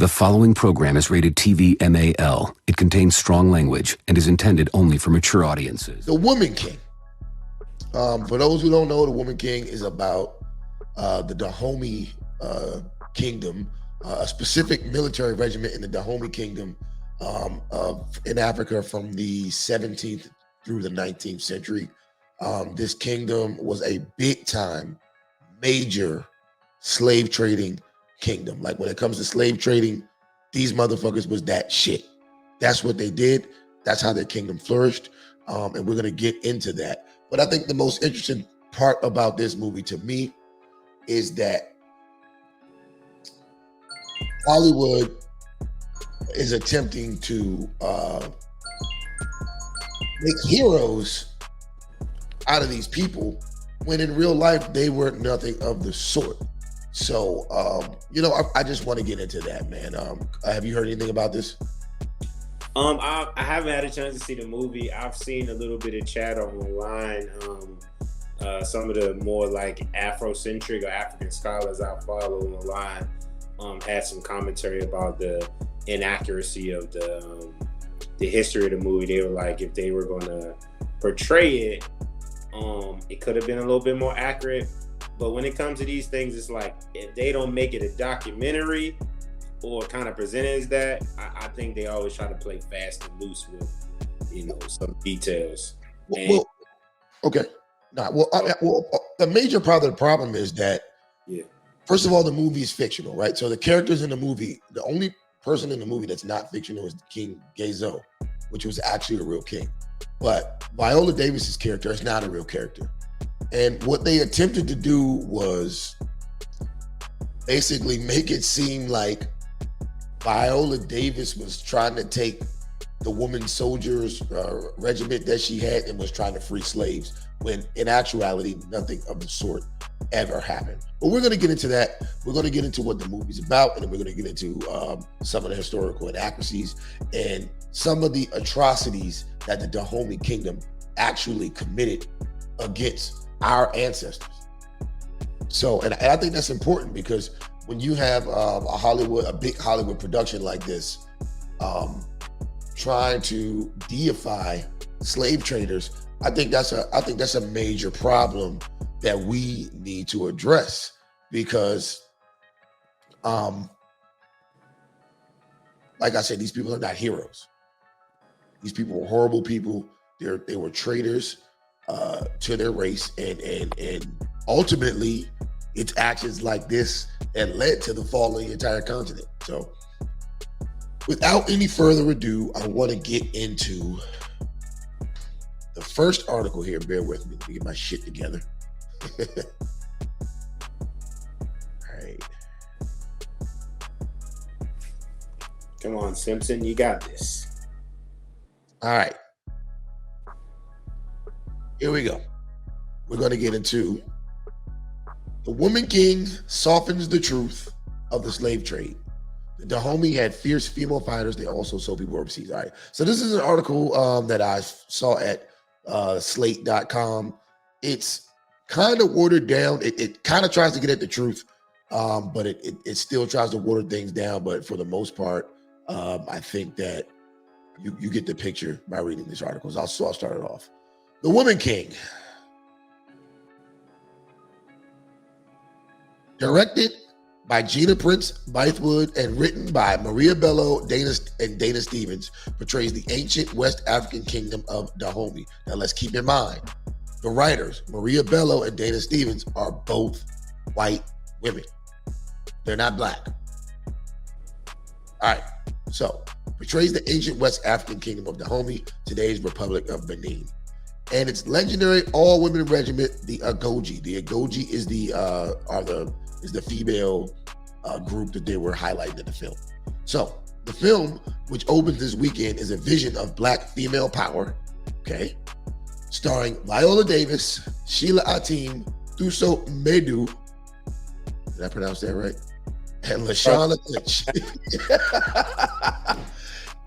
The following program is rated TV MAL. It contains strong language and is intended only for mature audiences. The Woman King. For those who don't know, The Woman King is about the Dahomey Kingdom, a specific military regiment in the Dahomey Kingdom in Africa from the 17th through the 19th century. This kingdom was a big time, major slave trading kingdom. Like when it comes to slave trading, these motherfuckers was that shit. That's what they did. That's how their kingdom flourished. And we're gonna get into that. But I think the most interesting part about this movie to me is that Hollywood is attempting to make heroes out of these people when in real life they were nothing of the sort. So, I just want to get into that, man. Have you heard anything about this? I haven't had a chance to see the movie. I've seen a little bit of chatter online. Some of the more like Afrocentric or African scholars I follow online had some commentary about the inaccuracy of the history of the movie. They were like, if they were going to portray it, it could have been a little bit more accurate. But when it comes to these things, it's like if they don't make it a documentary or kind of present it as that, I think they always try to play fast and loose with, some details. Okay. The major part of the problem is that, first of all, the movie is fictional, right? So the characters in the movie, the only person in the movie that's not fictional is King Ghezo, which was actually a real king. But Viola Davis's character is not a real character. And what they attempted to do was basically make it seem like Viola Davis was trying to take the woman soldiers regiment that she had and was trying to free slaves, when in actuality, nothing of the sort ever happened. But we're going to get into that. We're going to get into what the movie's about, and then we're going to get into some of the historical inaccuracies and some of the atrocities that the Dahomey Kingdom actually committed against our ancestors. So, and I think that's important because when you have a big Hollywood production like this, trying to deify slave traders, I think that's a major problem that we need to address because, like I said, these people are not heroes. These people were horrible people. They were traitors to their race, and ultimately, it's actions like this that led to the fall of the entire continent. So, without any further ado, I want to get into the first article here. Bear with me. Let me get my shit together. All right. Come on, Simpson, you got this. All right. Here we go. We're going to get into The Woman King softens the truth of the slave trade. The Dahomey had fierce female fighters. They also sold people overseas. All right. So this is an article that I saw at slate.com. It's kind of watered down. It kind of tries to get at the truth, but it still tries to water things down. But for the most part, I think that you get the picture by reading these articles. I'll start it off. The Woman King. Directed by Gina Prince Bythewood and written by Maria Bello and Dana Stevens, portrays the ancient West African kingdom of Dahomey. Now let's keep in mind, the writers, Maria Bello and Dana Stevens, are both white women. They're not black. All right, so portrays the ancient West African kingdom of Dahomey, today's Republic of Benin, and its legendary all-women regiment, the Agoji. The Agoji is the female group that they were highlighting in the film. So the film, which opens this weekend, is a vision of Black female power, okay? Starring Viola Davis, Sheila Atim, Thuso Medu, did I pronounce that right? And Lashana Lynch.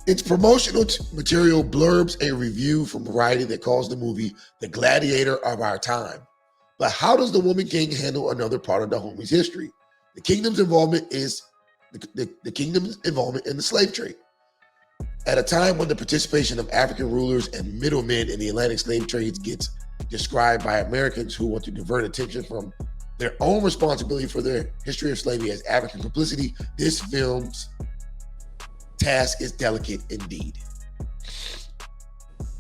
Its promotional material blurbs a review from Variety that calls the movie the gladiator of our time. But how does The Woman King handle another part of Dahomey's history? The kingdom's involvement is the kingdom's involvement in the slave trade. At a time when the participation of African rulers and middlemen in the Atlantic slave trades gets described by Americans who want to divert attention from their own responsibility for their history of slavery as African complicity, this film's task is delicate indeed.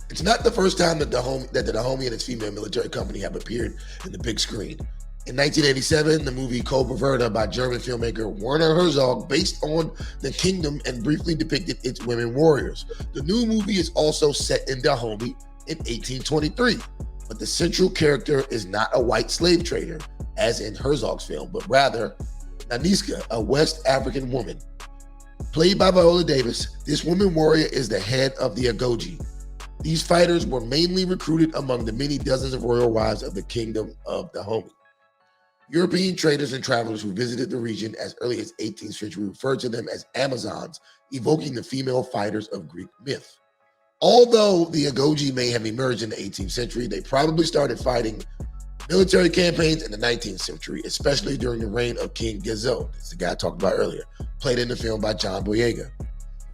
It's not the first time that the Dahomey and its female military company have appeared in the big screen. In 1987, the movie Cobra Verde by German filmmaker Werner Herzog, based on the kingdom and briefly depicted its women warriors. The new movie is also set in Dahomey in 1823, but the central character is not a white slave trader, as in Herzog's film, but rather Naniska, a West African woman. Played by Viola Davis, this woman warrior is the head of the Agoji. These fighters were mainly recruited among the many dozens of royal wives of the kingdom of Dahomey. European traders and travelers who visited the region as early as 18th century referred to them as Amazons, evoking the female fighters of Greek myth. Although the Agoji may have emerged in the 18th century, they probably started fighting military campaigns in the 19th century, especially during the reign of King Gezo. That's the guy I talked about earlier, played in the film by John Boyega.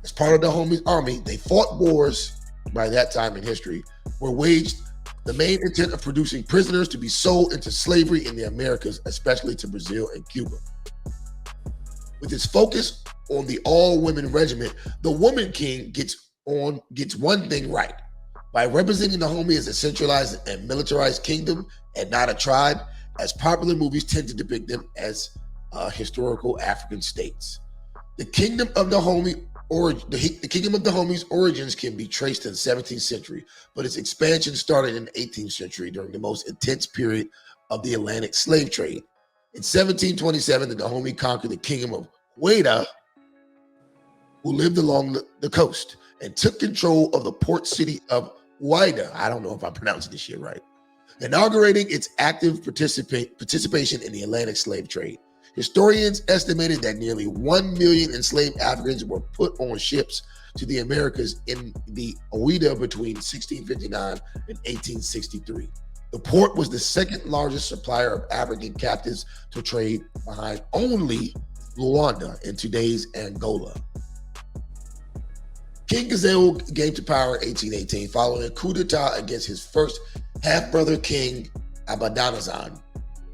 As part of the Dahomey's army, they fought wars by that time in history were waged the main intent of producing prisoners to be sold into slavery in the Americas, especially to Brazil and Cuba. With its focus on the all-women regiment, the Woman King gets one thing right. By representing Dahomey as a centralized and militarized kingdom and not a tribe, as popular movies tend to depict them as historical African states. The kingdom of Dahomey the kingdom of Dahomey's origins can be traced to the 17th century, but its expansion started in the 18th century during the most intense period of the Atlantic slave trade. In 1727, the Dahomey conquered the kingdom of Hueda, who lived along the coast, and took control of the port city of Huaida. I don't know if I'm pronouncing this shit right. Inaugurating its active participation in the Atlantic slave trade. Historians estimated that nearly 1 million enslaved Africans were put on ships to the Americas in the Oida between 1659 and 1863. The port was the second largest supplier of African captives to trade, behind only Luanda in today's Angola. King Gazelle came to power in 1818 following a coup d'etat against his first half-brother king, Abadanazan.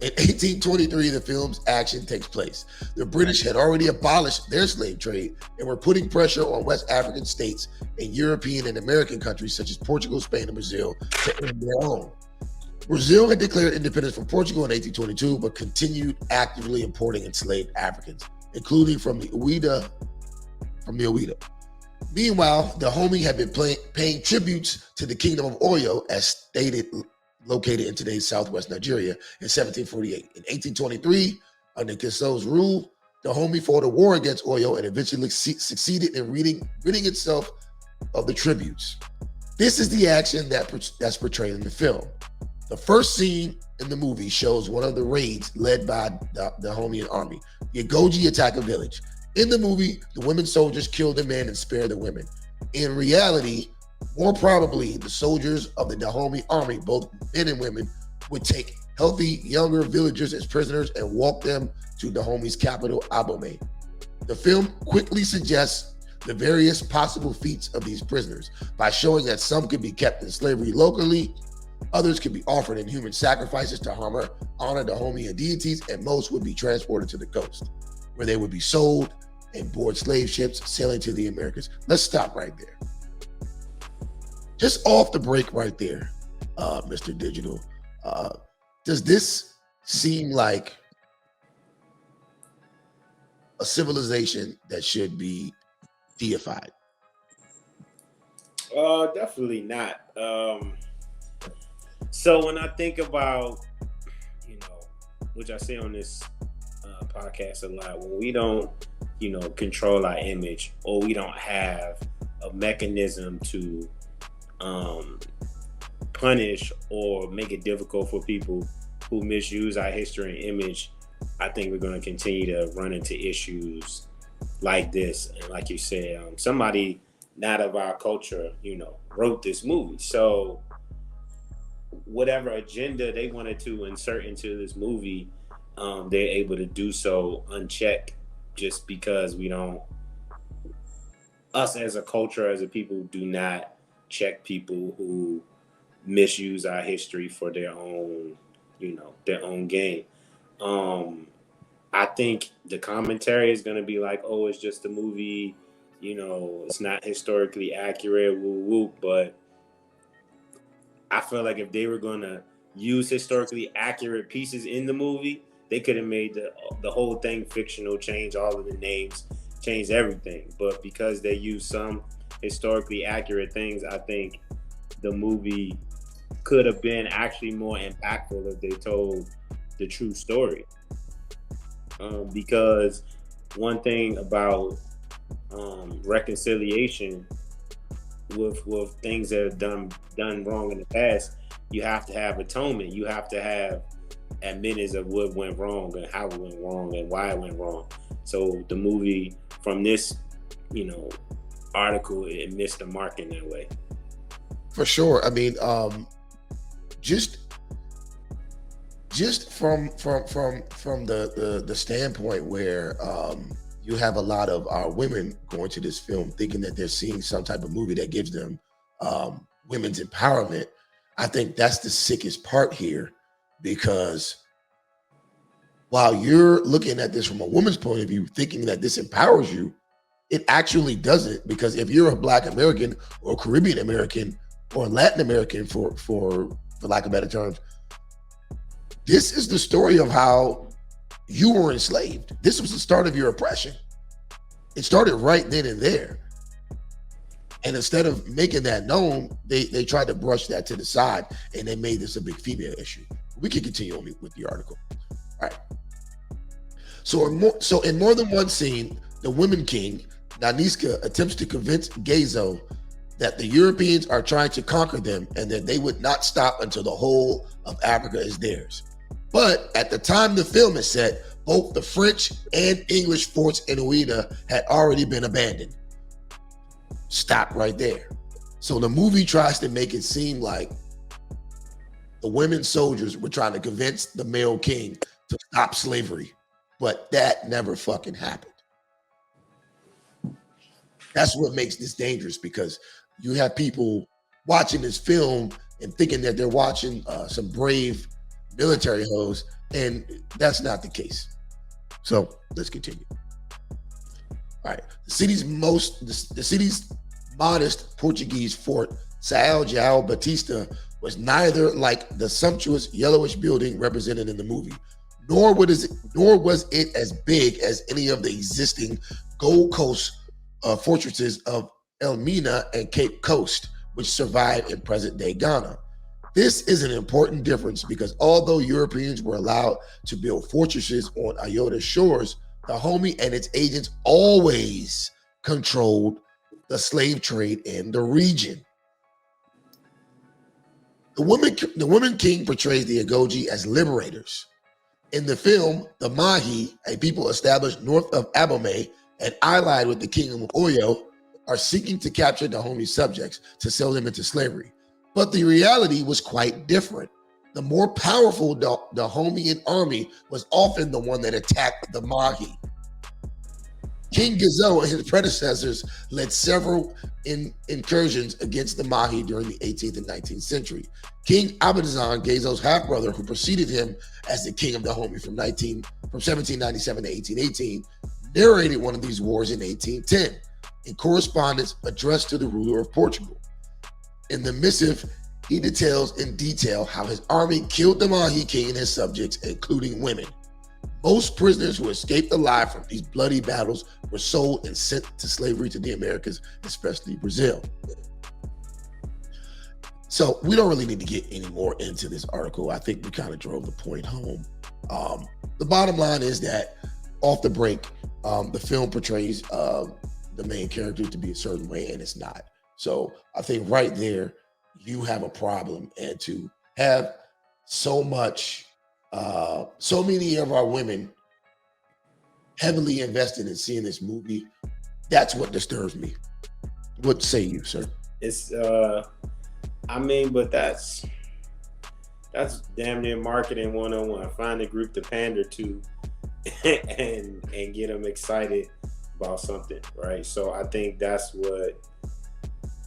In 1823, the film's action takes place. The British had already abolished their slave trade and were putting pressure on West African states and European and American countries such as Portugal, Spain, and Brazil to end their own. Brazil had declared independence from Portugal in 1822, but continued actively importing enslaved Africans, including from the Oida. Meanwhile, Dahomey had been paying tributes to the Kingdom of Oyo, as stated, located in today's southwest Nigeria, in 1748. In 1823, under Gezo's rule, Dahomey fought a war against Oyo and eventually succeeded in ridding itself of the tributes. This is the action that's portrayed in the film. The first scene in the movie shows one of the raids led by the Dahomeyan army. The Agoji attack a village. In the movie, the women soldiers kill the men and spare the women. In reality, more probably, the soldiers of the Dahomey army, both men and women, would take healthy, younger villagers as prisoners and walk them to Dahomey's capital, Abomey. The film quickly suggests the various possible feats of these prisoners by showing that some could be kept in slavery locally, others could be offered in human sacrifices to honor Dahomeyan deities, and most would be transported to the coast, where they would be sold and board slave ships sailing to the Americas. Let's stop right there. Just off the break right there, Mr. Digital, does this seem like a civilization that should be deified? Definitely not. So when I think about, which I say on this podcast a lot, when we don't, control our image, or we don't have a mechanism to punish or make it difficult for people who misuse our history and image, I think we're going to continue to run into issues like this. And like you said, somebody not of our culture, wrote this movie. So whatever agenda they wanted to insert into this movie, they're able to do so unchecked. just because we don't, us as a culture, as a people, do not check people who misuse our history for their own, their own gain. I think the commentary is going to be like, oh, it's just a movie, it's not historically accurate, woo woo. But I feel like if they were going to use historically accurate pieces in the movie, they could have made the whole thing fictional, change all of the names, change everything. But because they use some historically accurate things, I think the movie could have been actually more impactful if they told the true story. Because one thing about reconciliation with things that are done wrong in the past, you have to have atonement. You have to have admittance of what went wrong and how it went wrong and why it went wrong. So the movie, from this, article, it missed the mark in that way. For sure. I mean, just from the standpoint where you have a lot of our women going to this film thinking that they're seeing some type of movie that gives them women's empowerment. I think that's the sickest part here, because while you're looking at this from a woman's point of view, thinking that this empowers you, it actually doesn't. Because if you're a Black American or Caribbean American or Latin American, for lack of better terms, this is the story of how you were enslaved. This was the start of your oppression. It started right then and there. And instead of making that known, they tried to brush that to the side, and they made this a big female issue. We can continue on with the article. All right. So in more than one scene, the Women King, Nanisca, attempts to convince Gezo that the Europeans are trying to conquer them and that they would not stop until the whole of Africa is theirs. But at the time the film is set, both the French and English forts in Ouida had already been abandoned. Stop right there. So the movie tries to make it seem like the women soldiers were trying to convince the male king to stop slavery, but that never fucking happened. That's what makes this dangerous, because you have people watching this film and thinking that they're watching some brave military hoes, and that's not the case. So let's continue. All right, the city's modest Portuguese fort, São João Batista, was neither like the sumptuous yellowish building represented in the movie, nor was it as big as any of the existing Gold Coast fortresses of Elmina and Cape Coast, which survive in present-day Ghana. This is an important difference, because although Europeans were allowed to build fortresses on Iota shores, the Homie and its agents always controlled the slave trade in the region. The Women King portrays the Agoji as liberators. In the film, the Mahi, a people established north of Abomey and allied with the Kingdom of Oyo, are seeking to capture the Homie subjects to sell them into slavery. But the reality was quite different. The more powerful Dahomean army was often the one that attacked the Mahi. King Gezo and his predecessors led several incursions against the Mahi during the 18th and 19th century. King Abadzan, Gezo's half-brother, who preceded him as the king of Dahomey from 1797 to 1818, narrated one of these wars in 1810 in correspondence addressed to the ruler of Portugal. In the missive, he details in detail how his army killed the Mahi king and his subjects, including women. Most prisoners who escaped alive from these bloody battles were sold and sent to slavery to the Americas, especially Brazil. So we don't really need to get any more into this article. I think we kind of drove the point home. The bottom line is that off the break, the film portrays the main character to be a certain way, and it's not. So I think right there, you have a problem. And to have so many of our women heavily invested in seeing this movie, that's what disturbs me. What say you, sir? It's but that's damn near marketing 101. Find a group to pander to and get them excited about something, right? So I think that's what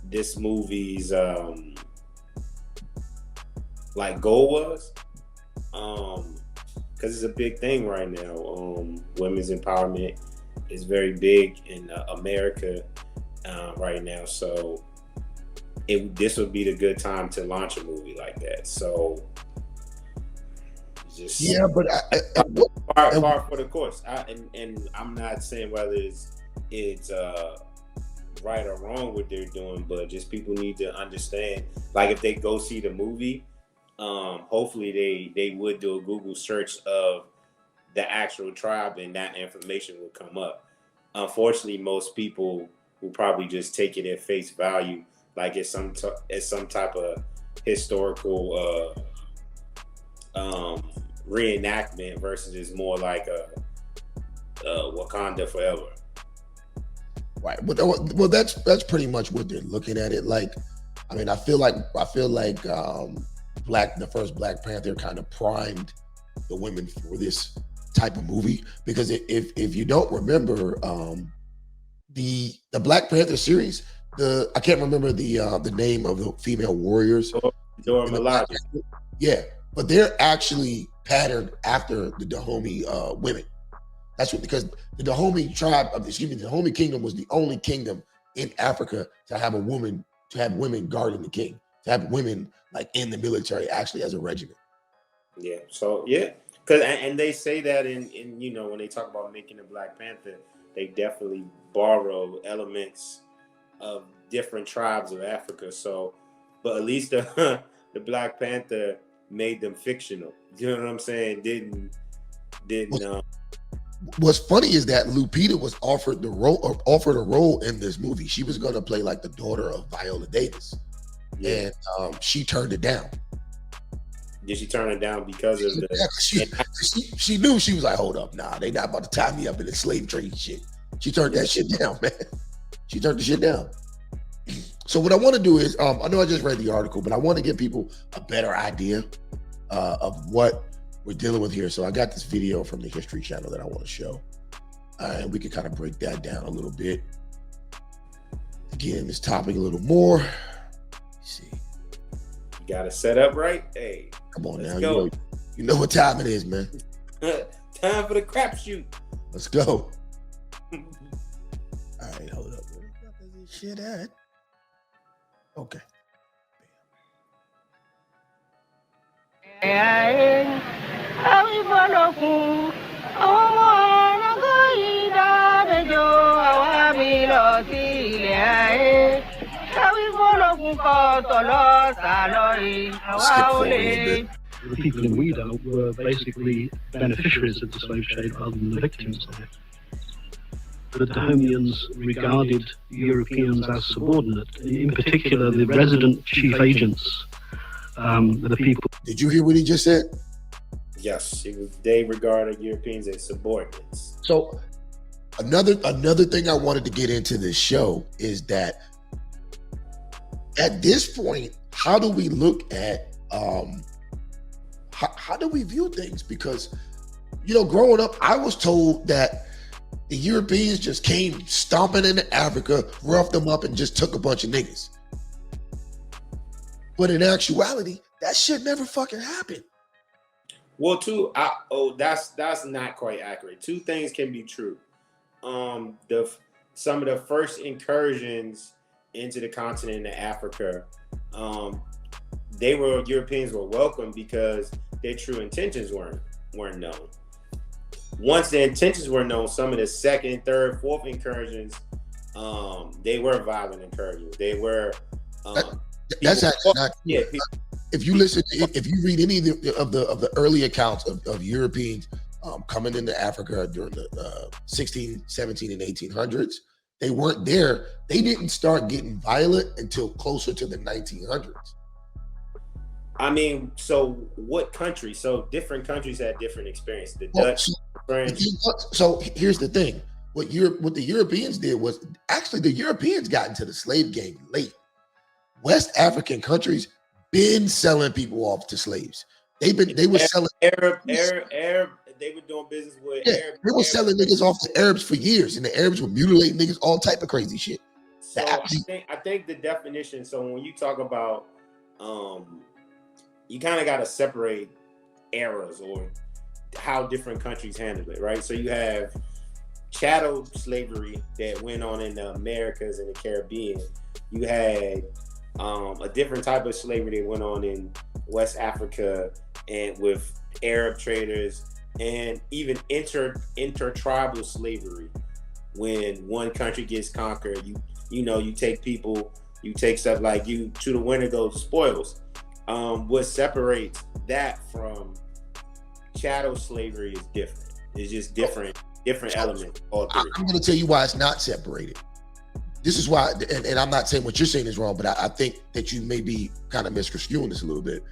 this movie's like goal was, because it's a big thing right now. Women's empowerment is very big in America right now, so this would be the good time to launch a movie like that. So just but par for the course. And I'm not saying whether it's right or wrong what they're doing, but just people need to understand. Like if they go see the movie, hopefully they would do a Google search of the actual tribe, and that information will come up. Unfortunately, most people will probably just take it at face value, like it's some type of historical reenactment versus it's more like a Wakanda forever. Right. Well, that's pretty much what they're looking at it like. I mean, I feel like the first Black Panther kind of primed the women for this type of movie, because if you don't remember, the Black Panther series, I can't remember the name of the female warriors. Dora Milaje. Yeah, but they're actually patterned after the Dahomey women. That's what, because the Dahomey tribe, the Dahomey kingdom was the only kingdom in Africa to have women guarding the king, to have women like in the military actually as a regiment. Yeah. So yeah, and they say that in when they talk about making a Black Panther, they definitely borrow elements of different tribes of Africa. So, but at least the Black Panther made them fictional. You know what I'm saying? Didn't. What's funny is that Lupita was offered a role in this movie. She was going to play like the daughter of Viola Davis, and she turned it down. Did she turn it down because of the? She knew. She was like, "Hold up, nah, they not about to tie me up in the slave trade shit." She turned that shit down, man. She turned the shit down. So what I want to do is, I know I just read the article, but I want to give people a better idea of what we're dealing with here. So I got this video from the History Channel that I want to show, and we can kind of break that down a little bit. Again, this topic a little more. Let's see, you got to set up right. Hey, come on now, you know what time it is, man. Time for the crapshoot. Let's go. All right, hold up. Where the fuck is this shit at? Okay. The people in Wedo were basically beneficiaries of the slave trade rather than the victims of it. The Dahomians regarded Europeans as subordinate, in particular the resident chief agents, the people. Did you hear what he just said? Yes, they regarded Europeans as subordinates. So another thing I wanted to get into this show is that at this point, how do we look at how do we view things? Because growing up, I was told that the Europeans just came stomping into Africa, roughed them up, and just took a bunch of niggas. But in actuality, that shit never fucking happened. Well, that's not quite accurate. Two things can be true. Some of the first incursions into the continent of Africa, Europeans were welcome because their true intentions weren't known. Once the intentions were known, some of the second, third, fourth incursions, they were violent incursions. They were. That's actually not. Yeah. If you read any of the early accounts of Europeans coming into Africa during the 16, 17, and 1800s, they weren't there. They didn't start getting violent until closer to the 1900s. I mean, so what country? So different countries had different experience. The Dutch, French. So here's the thing: what the Europeans did was actually the Europeans got into the slave game late. West African countries been selling people off to slaves. They were selling Arab. They were doing business with Arab. They were selling niggas off the Arabs for years, and the Arabs were mutilating niggas, all type of crazy shit. So I think the definition. So when you talk about, you kind of got to separate eras or how different countries handle it, right? So you have chattel slavery that went on in the Americas and the Caribbean. You had a different type of slavery that went on in West Africa and with Arab traders, and even intertribal slavery. When one country gets conquered, you take people, you take stuff like you to the winner goes the spoils. What separates that from chattel slavery is different. It's just different elements. I'm going to tell you why it's not separated. This is why, and I'm not saying what you're saying is wrong, but I think that you may be kind of misconstruing this a little bit.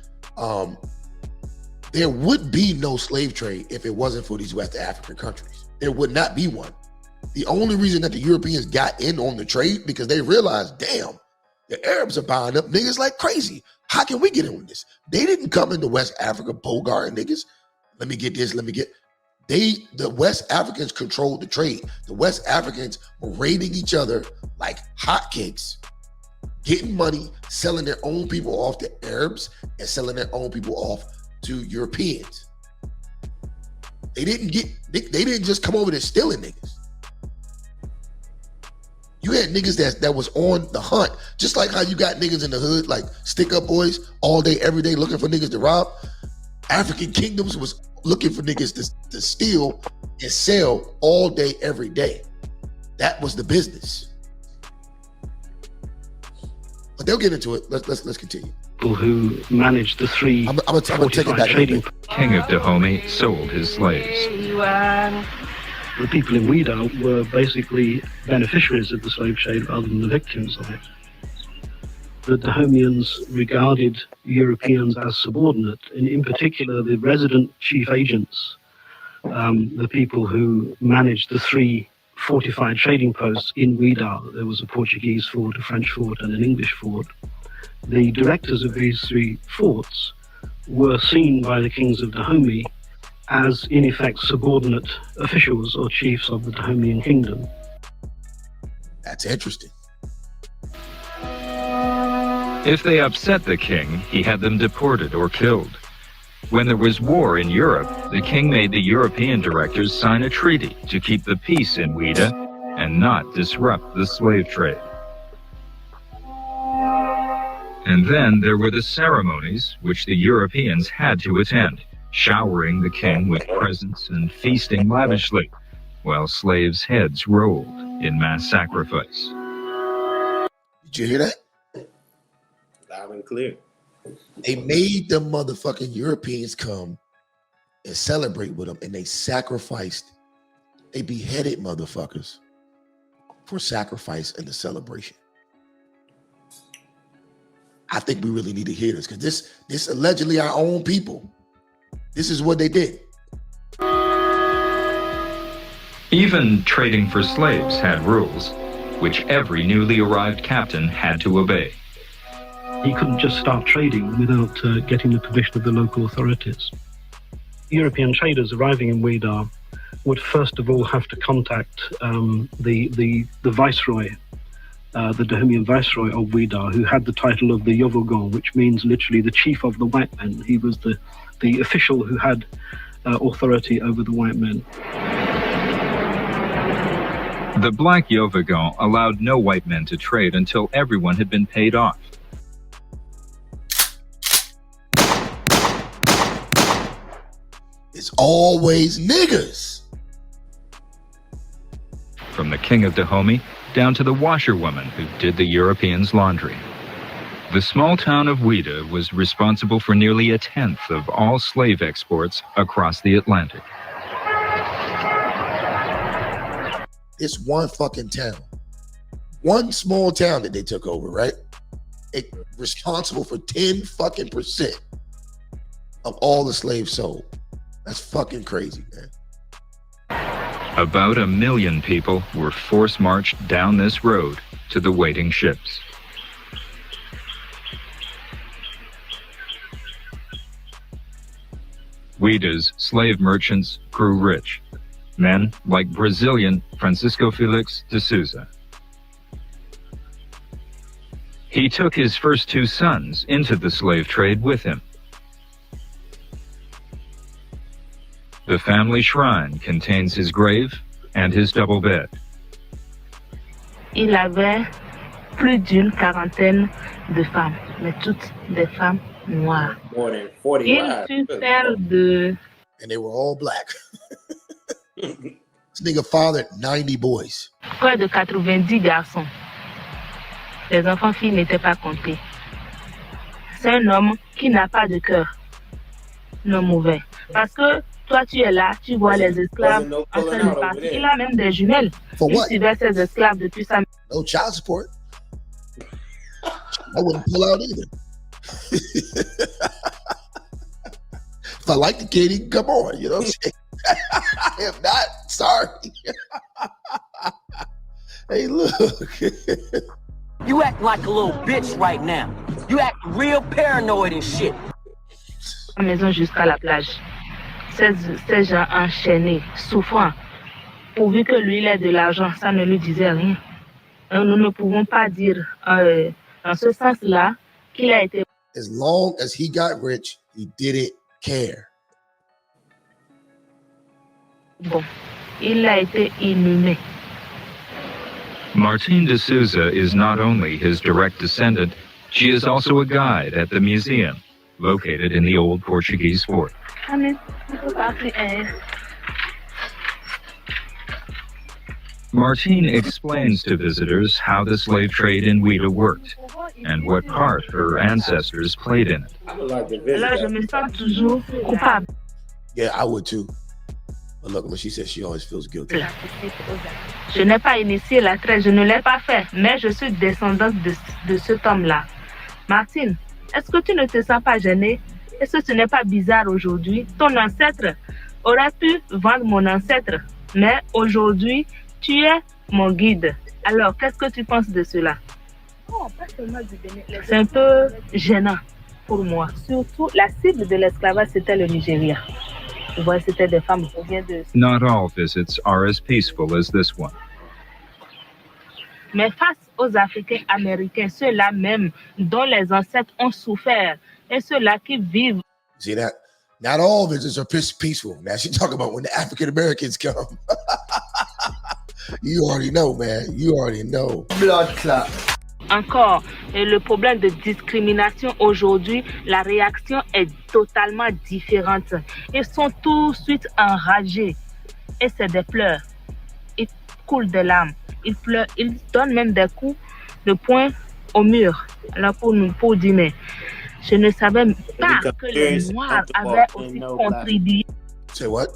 There would be no slave trade if it wasn't for these West African countries. There would not be one. The only reason that the Europeans got in on the trade because they realized, damn, the Arabs are buying up niggas like crazy. How can we get in on this? They didn't come into West Africa bogarting niggas. Let me get this, the West Africans controlled the trade. The West Africans were raiding each other like hotcakes, getting money, selling their own people off to Arabs and selling their own people off to Europeans. They didn't just come over there stealing niggas. You had niggas that was on the hunt, just like how you got niggas in the hood, like stick up boys all day, every day looking for niggas to rob. African kingdoms was looking for niggas to steal and sell all day, every day. That was the business. But they'll get into it. Let's continue. People who managed the three I'm gonna take it back trading. King of Dahomey sold his slaves. The people in Ouida were basically beneficiaries of the slave trade rather than the victims of it. The Dahomeans regarded Europeans as subordinate, and in particular the resident chief agents, the people who managed the three fortified trading posts in Ouida. There was a Portuguese fort, a French fort, and an English fort. The directors of these three forts were seen by the kings of Dahomey as, in effect, subordinate officials or chiefs of the Dahomean kingdom. That's interesting. If they upset the king, he had them deported or killed. When there was war in Europe, the king made the European directors sign a treaty to keep the peace in Ouida and not disrupt the slave trade. And then there were the ceremonies which the Europeans had to attend, showering the king with presents and feasting lavishly, while slaves' heads rolled in mass sacrifice. Did you hear that? Loud and clear. They made the motherfucking Europeans come and celebrate with them, and they sacrificed. They beheaded motherfuckers for sacrifice and the celebration. I think we really need to hear this because this allegedly our own people. This is what they did. Even trading for slaves had rules, which every newly arrived captain had to obey. He couldn't just start trading without getting the permission of the local authorities. European traders arriving in Ouida would first of all have to contact the viceroy, the Dahomean viceroy of Ouida, who had the title of the Yovogon, which means literally the chief of the white men. He was the official who had authority over the white men. The Black Yovogon allowed no white men to trade until everyone had been paid off. It's always niggas. From the king of Dahomey down to the washerwoman who did the Europeans' laundry. The small town of Ouida was responsible for nearly a tenth of all slave exports across the Atlantic. It's one fucking town. One small town that they took over, right? It responsible for 10 fucking % of all the slaves sold. That's fucking crazy, man. About 1 million people were force-marched down this road to the waiting ships. Ouida's slave merchants grew rich. Men like Brazilian Francisco Felix de Souza. He took his first 2 sons into the slave trade with him. The family shrine contains his grave and his double bed. Il avait plus d'une quarantaine de femmes, mais toutes des femmes noires. More than 40 Il wives. fut Good père Lord. de And they were all black. This nigga fathered 90 boys. près de 90 garçons. Les enfants filles n'étaient pas comptés. C'est un homme qui n'a pas de cœur. Un homme mauvais. Parce que toi, tu es là, tu vois les esclaves no en train pulling de out over partir. there. Il a même des jumelles. For Il what? suivait ses esclaves depuis sa No child support. I wouldn't pull out either. If I like the kid, he can come on. You know what I'm saying? I am not sorry. Hey, look. You act like a little bitch right now. You act real paranoid and shit. maison jusqu'à la plage. Ces gens enchaînés, souffrant, pourvu que lui il ait de l'argent, ça ne lui disait rien. Nous ne pouvons pas dire en ce sens-là qu'il a été As long as he got rich, he didn't care. bon. Il a été inhumé. Martine de Souza is not only his direct descendant, she is also a guide at the museum, located in the old Portuguese fort. Martine explains to visitors how the slave trade in Ouida worked and what part her ancestors played in it. I would like to visit Là, je that. me sens toujours coupable. Yeah, I would too. But look, she says she always feels guilty. Je n'ai pas initié la traite, je ne l'ai pas fait, mais je suis descendante de cet homme-là. Martine, est-ce que tu ne te sens pas gênée? Est-ce que ce n'est pas bizarre aujourd'hui? Ton ancêtre aurait pu vendre mon ancêtre, mais aujourd'hui, tu es mon guide. Alors, qu'est-ce que tu penses de cela? C'est un peu gênant pour moi. Surtout, la cible de l'esclavage, c'était le Nigeria. Tu vois, c'était des femmes qui viennent de... Not all visits are as peaceful as this one. Mais face aux Africains américains, ceux-là même dont les ancêtres ont souffert et ceux-là qui vivent See that? Not all visits are peaceful. Now she talking about when the African Americans come. You already know, man. You already know. Blood clot. encore le problème de discrimination aujourd'hui, la réaction est totalement différente. Ils sont tout de suite enragés et c'est des pleurs. Ils coulent des larmes. Ils pleurent. Ils donnent même des coups de poing au mur. Alors pour dire, mais je ne savais pas que les Noirs avaient aussi contribué. Say what?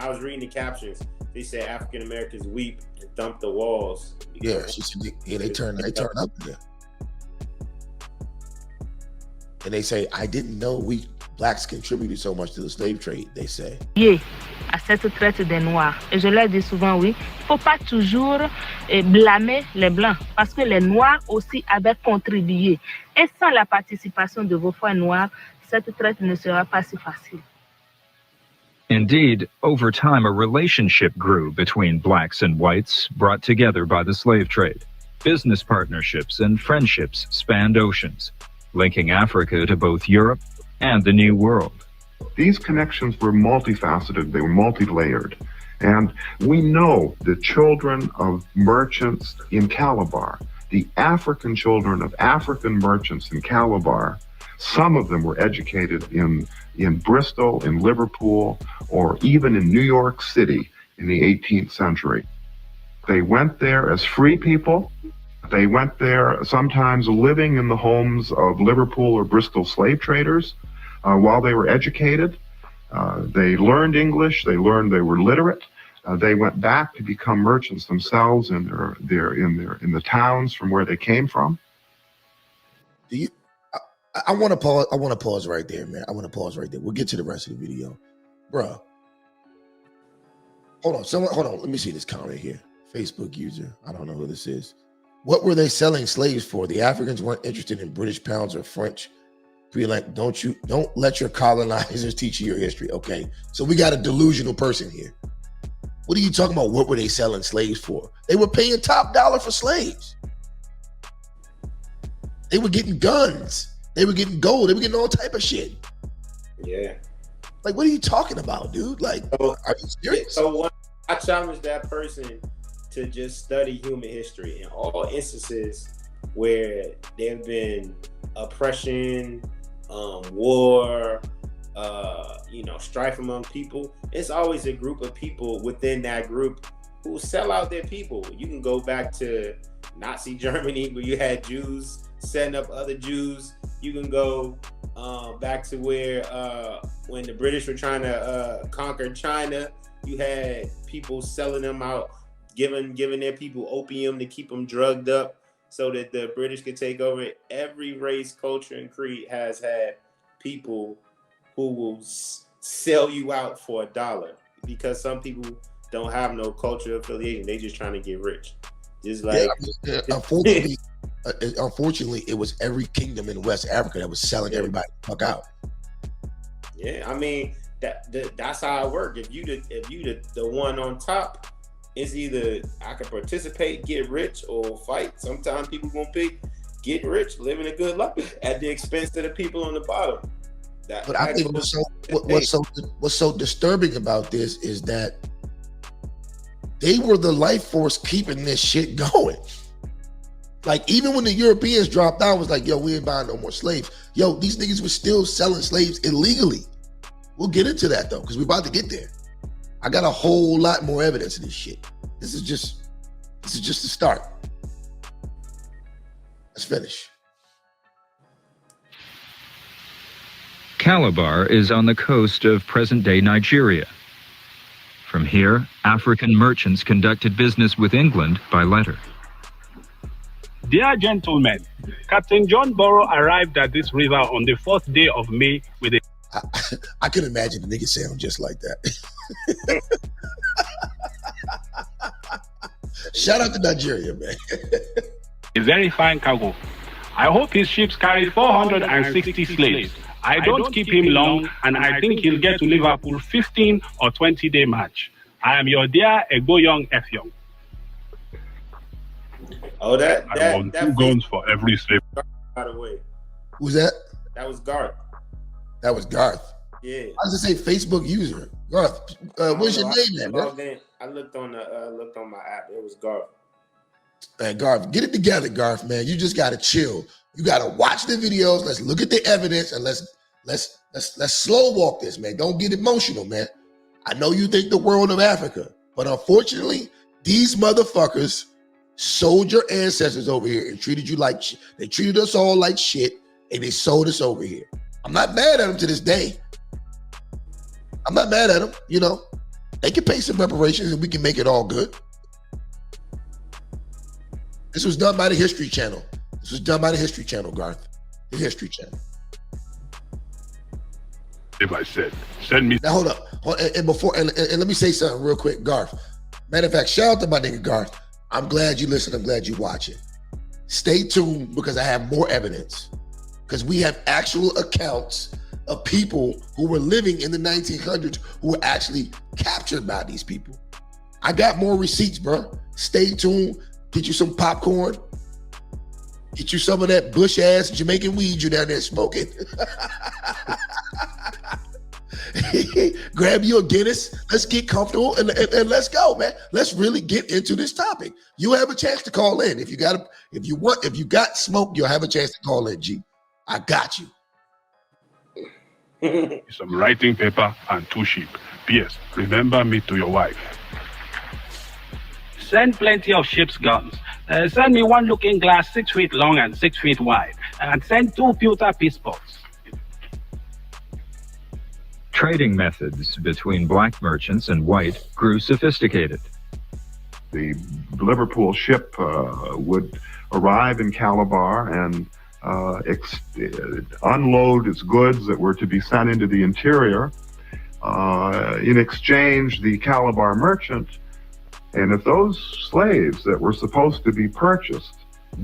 I was reading the captions. They said African Americans weep and thump the walls. Yeah, they turn up there. And they say, I didn't know we blacks contributed so much to the slave trade, they say. À cette traite des Noirs. Et je leur dis souvent, oui, il ne faut pas toujours blâmer les Blancs, parce que les Noirs aussi avaient contribué. Et sans la participation de vos frères noirs, cette traite ne sera pas si facile. Indeed, over time, a relationship grew between blacks and whites brought together by the slave trade. Business partnerships and friendships spanned oceans, linking Africa to both Europe and the New World. These connections were multifaceted, they were multi-layered. And we know the children of merchants in Calabar, the African children of African merchants in Calabar, some of them were educated in Bristol, in Liverpool, or even in New York City in the 18th century. They went there as free people. They went there sometimes living in the homes of Liverpool or Bristol slave traders while they were educated. They learned English. They learned they were literate. They went back to become merchants themselves in the towns from where they came from. I want to pause. I want to pause right there, man. I want to pause right there. We'll get to the rest of the video, bruh. Hold on. Let me see this comment here. Facebook user. I don't know who this is. What were they selling slaves for? The Africans weren't interested in British pounds or French Don't let your colonizers teach you your history. Okay, so we got a delusional person here. What are you talking about? What were they selling slaves for? They were paying top dollar for slaves. They were getting guns. They were getting gold. They were getting all type of shit. Yeah. Like, what are you talking about, dude? Like, are you serious? So I challenge that person to just study human history in all instances where there have been oppression, war, strife among people. It's always a group of people within that group who sell out their people. You can go back to Nazi Germany where you had Jews setting up other Jews. You can go back to where when the British were trying to conquer China, you had people selling them out, giving their people opium to keep them drugged up so that the British could take over. Every race, culture, and creed has had people who will sell you out for $1 because some people don't have no cultural affiliation. They just trying to get rich. Just like unfortunately, it was every kingdom in West Africa that was selling everybody the fuck out. Yeah, I mean that's how it works. If you the one on top, it's either I can participate, get rich, or fight. Sometimes people gonna pick get rich, living a good life at the expense of the people on the bottom. But I think what's so disturbing about this is that they were the life force keeping this shit going. Like, even when the Europeans dropped out, it was like, yo, we ain't buying no more slaves. Yo, these niggas were still selling slaves illegally. We'll get into that though, because we're about to get there. I got a whole lot more evidence of this shit. This is just the start. Let's finish. Calabar is on the coast of present-day Nigeria. From here, African merchants conducted business with England by letter. Dear gentlemen, Captain John Burrow arrived at this river on the 4th day of May with a... I can imagine the nigga sound just like that. Shout out to Nigeria, man. a very fine cargo. I hope his ships carry 460 slaves. I don't keep him long, and I think he'll get to Liverpool 15 or 20-day match. I am your dear Egoyoung Effiong. Oh, I want 2 guns for every slave. By the way, who's that? That was Garth. That was Garth. Yeah. I was gonna say Facebook user. Garth, what's your name, bro? I looked on my app. It was Garth. Man, Garth, get it together, Garth, man. You just gotta chill. You gotta watch the videos. Let's look at the evidence and let's slow walk this, man. Don't get emotional, man. I know you think the world of Africa, but unfortunately, these motherfuckers sold your ancestors over here and treated you like shit. They treated us all like shit, and they sold us over here. I'm not mad at them to this day. I'm not mad at them. You know, they can pay some reparations and we can make it all good. This was done by the History Channel. This was done by the History Channel, Garth. The History Channel. If I said, send me. Now hold up. And let me say something real quick, Garth. Matter of fact, shout out to my nigga Garth. I'm glad you listen. I'm glad you watch it. Stay tuned because I have more evidence. Because we have actual accounts of people who were living in the 1900s who were actually captured by these people. I got more receipts, bro. Stay tuned. Get you some popcorn. Get you some of that bush ass Jamaican weed you down there smoking. Grab you a Guinness. Let's get comfortable and let's go, man. Let's really get into this topic. You have a chance to call in. If you got smoke, you'll have a chance to call in, G. I got you. Some writing paper and 2 sheep. P.S. Remember me to your wife. Send plenty of ship's guns. Send me 1 looking glass 6 feet long and 6 feet wide. And send 2 pewter pistols. Trading methods between black merchants and white grew sophisticated. The Liverpool ship would arrive in Calabar and unload its goods that were to be sent into the interior. In exchange, the Calabar merchant, and if those slaves that were supposed to be purchased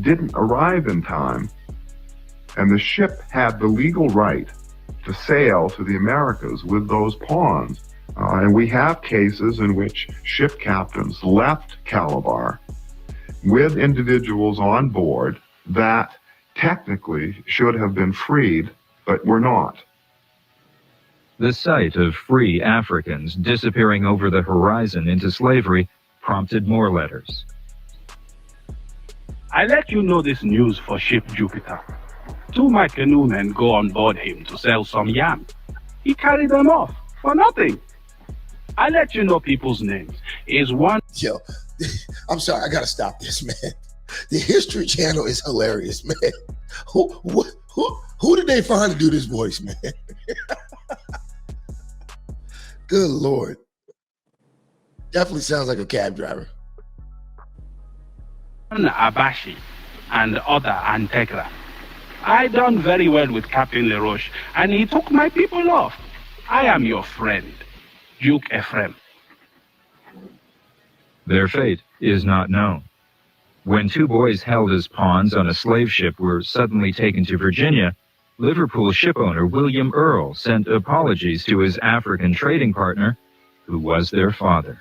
didn't arrive in time, And the ship had the legal right to sail to the Americas with those pawns. And we have cases in which ship captains left Calabar with individuals on board that technically should have been freed, but were not. The sight of free Africans disappearing over the horizon into slavery prompted more letters. I let you know this news for ship Jupiter. 2 my canoemen go on board him to sell some yam. He carried them off for nothing. I let you know people's names. Is one... Yo, I'm sorry, I gotta stop this, man. The History Channel is hilarious, man. Who did they find to do this voice, man? Good Lord. Definitely sounds like a cab driver. Abashi and other Antegra. I done very well with Captain LaRoche, and he took my people off. I am your friend, Duke Ephraim. Their fate is not known. When 2 boys held as pawns on a slave ship were suddenly taken to Virginia, Liverpool shipowner William Earl sent apologies to his African trading partner, who was their father.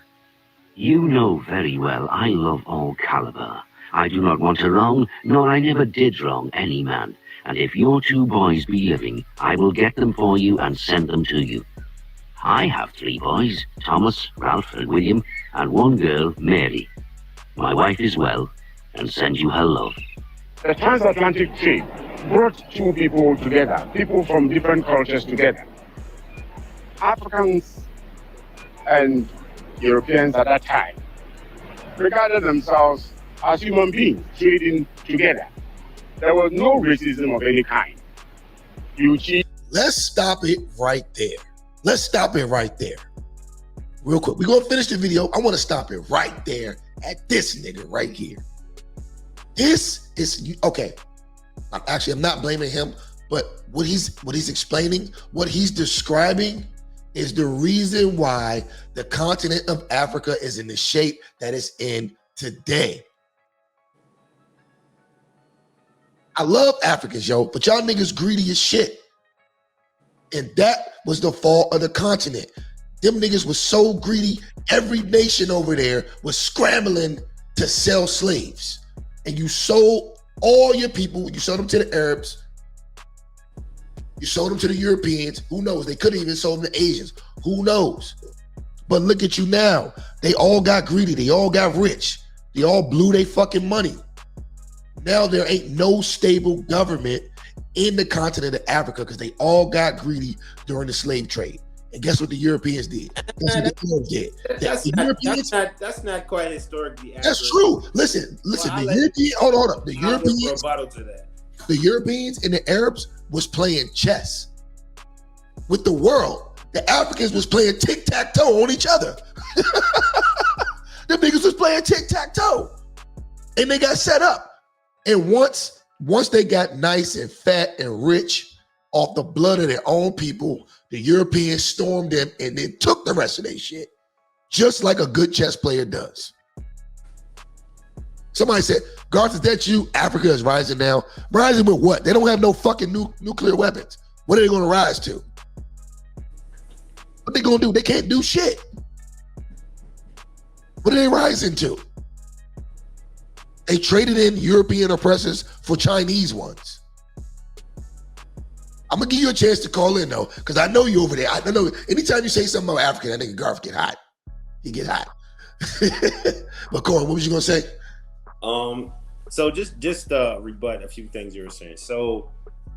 You know very well I love all Calabar. I do not want to wrong, nor I never did wrong any man. And if your 2 boys be living, I will get them for you and send them to you. I have 3 boys, Thomas, Ralph, and William, and 1 girl, Mary. My wife is well, and sends you her love. The transatlantic trade brought 2 people together, people from different cultures together. Africans and Europeans at that time regarded themselves as human beings trading together. There was no racism of any kind. Let's stop it right there. Let's stop it right there. Real quick. We're going to finish the video. I want to stop it right there at this nigga right here. This is, okay. I'm not blaming him, but what he's explaining, what he's describing is the reason why the continent of Africa is in the shape that it's in today. I love Africans, yo, but y'all niggas greedy as shit. And that was the fault of the continent. Them niggas was so greedy, every nation over there was scrambling to sell slaves. And you sold all your people, you sold them to the Arabs, you sold them to the Europeans, who knows? They could have even sold them to Asians, who knows? But look at you now. They all got greedy, they all got rich, they all blew their fucking money. Now there ain't no stable government in the continent of Africa because they all got greedy during the slave trade. And guess what the Europeans did? That's not quite historically accurate. That's true. Listen. Hold up. The Europeans and the Arabs was playing chess with the world. The Africans was playing tic-tac-toe on each other. The niggas was playing tic-tac-toe. And they got set up. And once they got nice and fat and rich off the blood of their own people, the Europeans stormed them and then took the rest of their shit, just like a good chess player does. Somebody said, Garth, is that you? Africa is rising now. Rising with what? They don't have no fucking nuclear weapons. What are they going to rise to? What they going to do? They can't do shit. What are they rising to? They traded in European oppressors for Chinese ones. I'm gonna give you a chance to call in though, because I know you over there. I know anytime you say something about African, I think Garth get hot. He get hot. But Corey, what was you gonna say? So just rebut a few things you were saying. So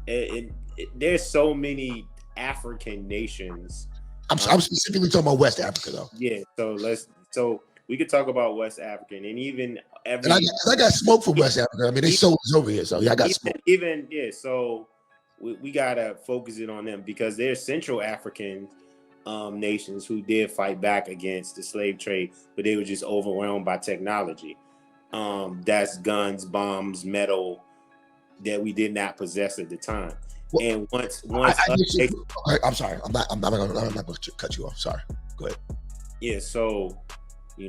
there's so many African nations. I'm specifically talking about West Africa though. Yeah. So we could talk about West Africa and even and I got smoke from West Africa. I mean, they sold us over here, so yeah, I got smoke. So we gotta focus it on them because they're Central African nations who did fight back against the slave trade, but they were just overwhelmed by technology. That's guns, bombs, metal that we did not possess at the time. Well, and once I'm sorry, I'm not gonna cut you off. Sorry, go ahead. Yeah, so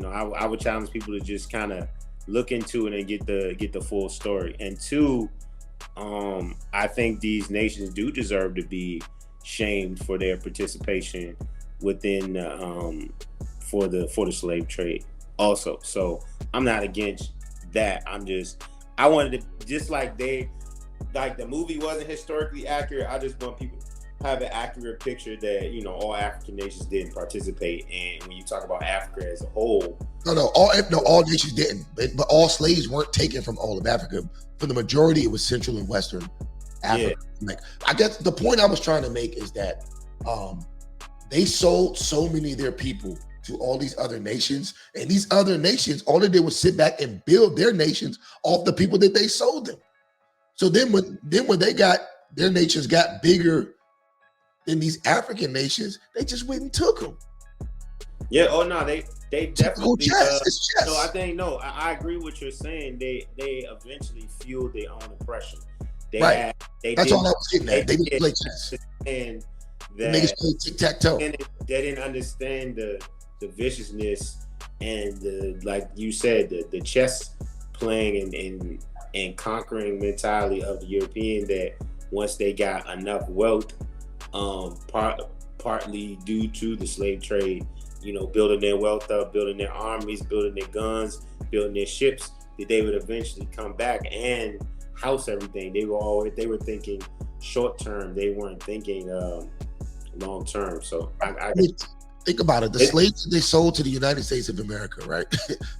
I would challenge people to just kind of look into it and get the full story. And 2, I think these nations do deserve to be shamed for their participation within for the slave trade also. So I'm not against that. I wanted to, just like the movie wasn't historically accurate, I just want people to have an accurate picture that, you know, all African nations didn't participate. And when you talk about Africa as a whole, all nations didn't, but all slaves weren't taken from all of Africa. For the majority, it was Central and Western Africa. Yeah. Like, I guess the point I was trying to make is that they sold so many of their people to all these other nations, and these other nations, all they did was sit back and build their nations off the people that they sold them. So then when they got, their nations got bigger than these African nations, they just went and took them. Yeah. Oh no, they definitely. It's chess. So I think I agree with what you're saying. They eventually fueled their own oppression. That's all I was getting at. They didn't play chess. And niggas play tic-tac-toe. They didn't understand the viciousness and the, like you said, the chess playing and conquering mentality of the European, that once they got enough wealth, partly due to the slave trade, you know, building their wealth up, building their armies, building their guns, building their ships, that they would eventually come back and house everything. They were thinking short term. They weren't thinking long term. So I think about it. The slaves that they sold to the United States of America, right?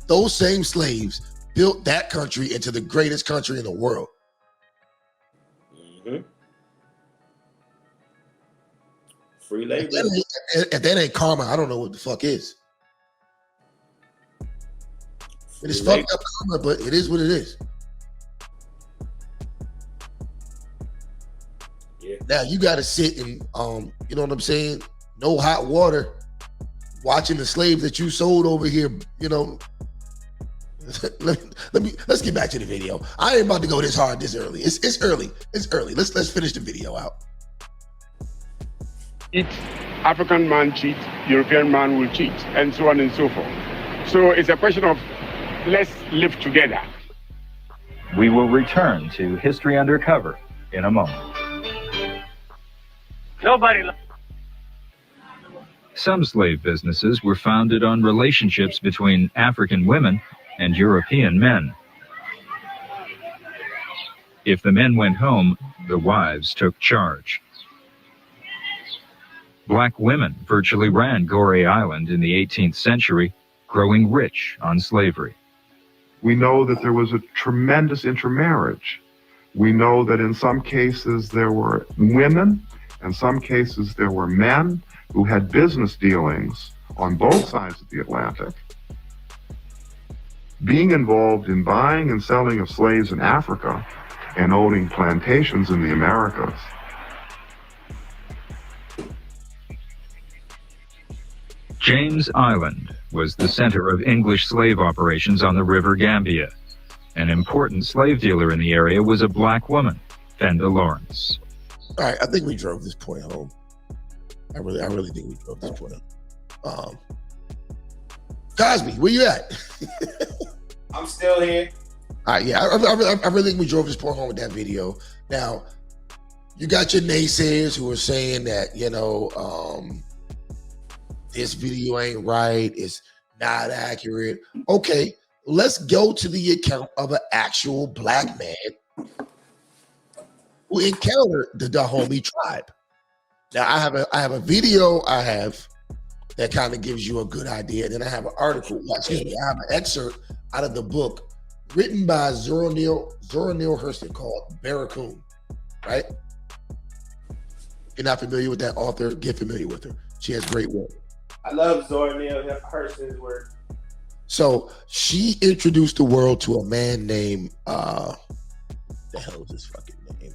Those same slaves built that country into the greatest country in the world. Mm-hmm. Free labor. If that ain't karma, I don't know what the fuck is. It is fucked up karma, but it is what it is. Yeah. Now you got to sit and you know what I'm saying? No hot water, watching the slaves that you sold over here. You know, let's get back to the video. I ain't about to go this hard this early. It's early. It's early. Let's finish the video out. African man cheats, European man will cheat, and so on and so forth. So it's a question of let's live together. We will return to History Undercover in a moment. Some slave businesses were founded on relationships between African women and European men. If the men went home, the wives took charge. Black women virtually ran Goree Island in the 18th century, growing rich on slavery. We know that there was a tremendous intermarriage. We know that in some cases there were women, in some cases there were men who had business dealings on both sides of the Atlantic. Being involved in buying and selling of slaves in Africa and owning plantations in the Americas. James Island was the center of English slave operations on the River Gambia. An important slave dealer in the area was a black woman, Fenda Lawrence. All right, I think we drove this point home. I really think we drove this point home. Cosby, where you at? I'm still here. All right, yeah, I really think we drove this point home with that video. Now, you got your naysayers who are saying that, you know, this video ain't right, it's not accurate. Okay, let's go to the account of an actual black man who encountered the Dahomey tribe. Now, I have a video that kind of gives you a good idea. And then I have an article, I have an excerpt out of the book written by Zora Neale Hurston called Barracoon, right? If you're not familiar with that author, get familiar with her. She has great work. I love Zora Neale Hurston's work. So she introduced the world to a man named, the hell is this fucking name?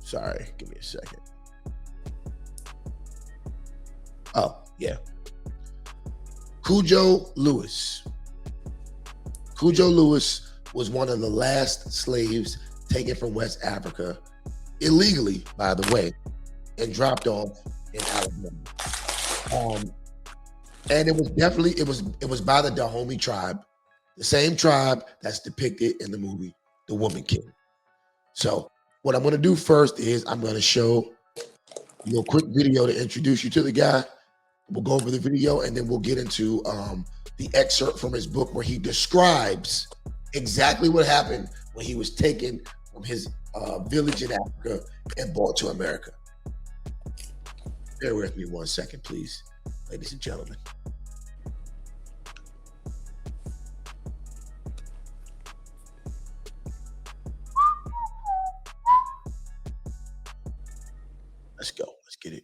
Sorry, give me a second. Oh, yeah. Cudjo Lewis. Cudjo Lewis was one of the last slaves taken from West Africa, illegally, by the way, and dropped off in Alabama. And it was definitely, it was by the Dahomey tribe, the same tribe that's depicted in the movie the Woman King. So what I'm going to do first is I'm going to show a little quick video to introduce you to the guy. We'll go over the video and then we'll get into the excerpt from his book where he describes exactly what happened when he was taken from his village in Africa and brought to America. Bear with me 1 second, please, ladies and gentlemen. Let's go. Let's get it.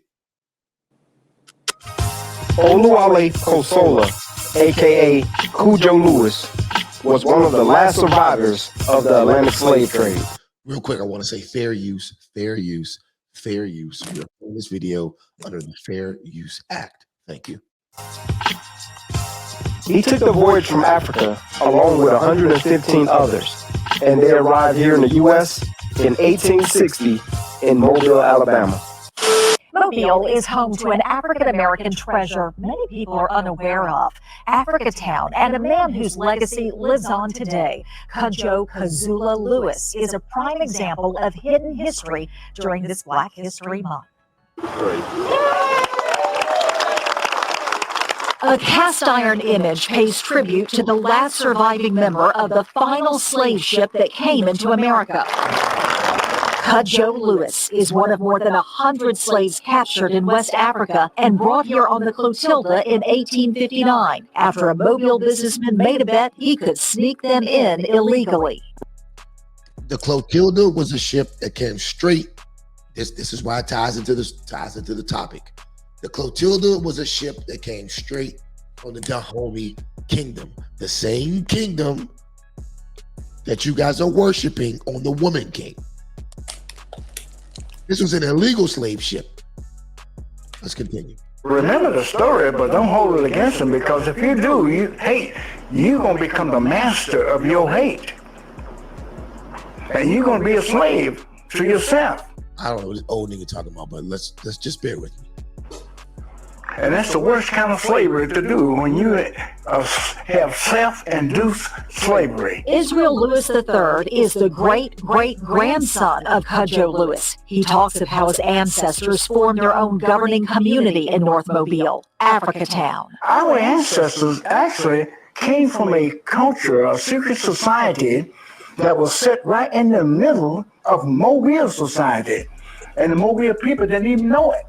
Oluwale Kosola, aka Cudjo Lewis, was one of the last survivors of the Atlantic slave trade. Real quick, I want to say fair use, fair use, fair use. We're in this video under the Fair Use Act. Thank you. He took the voyage from Africa along with 115 others, and they arrived here in the U.S. in 1860 in Mobile, Alabama. Mobile is home to an African-American treasure many people are unaware of, Africatown, and a man whose legacy lives on today. Cudjo Kazula Lewis is a prime example of hidden history during this Black History Month. A cast iron image pays tribute to the last surviving member of the final slave ship that came into America. Cudjo Lewis is one of more than 100 slaves captured in West Africa and brought here on the Clotilda in 1859 after a Mobile businessman made a bet he could sneak them in illegally. The Clotilda was a ship that came straight. This is why it ties into the topic. The Clotilda was a ship that came straight from the Dahomey Kingdom, the same kingdom that you guys are worshiping on the Woman King. This was an illegal slave ship. Let's continue. Remember the story, but don't hold it against them, because if you do, you're going to become the master of your hate. And you're going to be a slave to yourself. I don't know what this old nigga talking about, but let's just bear with me. And that's the worst kind of slavery to do, when you have self-induced slavery. Israel Lewis III is the great-great-grandson of Cudjo Lewis. He talks of how his ancestors formed their own governing community in North Mobile, Africatown. Our ancestors actually came from a culture, a secret society that was set right in the middle of Mobile society. And the Mobile people didn't even know it.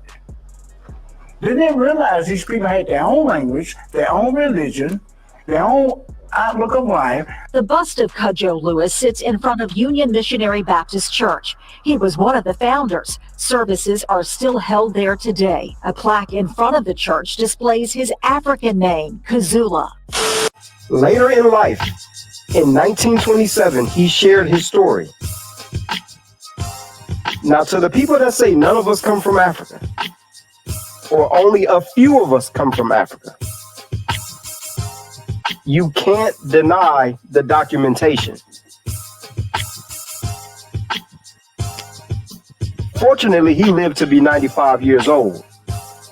They didn't realize these people had their own language, their own religion, their own outlook of life. The bust of Cudjo Lewis sits in front of Union Missionary Baptist Church. He was one of the founders. Services are still held there today. A plaque in front of the church displays his African name, Kazula. Later in life, in 1927, he shared his story. Now, to the people that say none of us come from Africa, or only a few of us come from Africa, you can't deny the documentation. Fortunately, he lived to be 95 years old,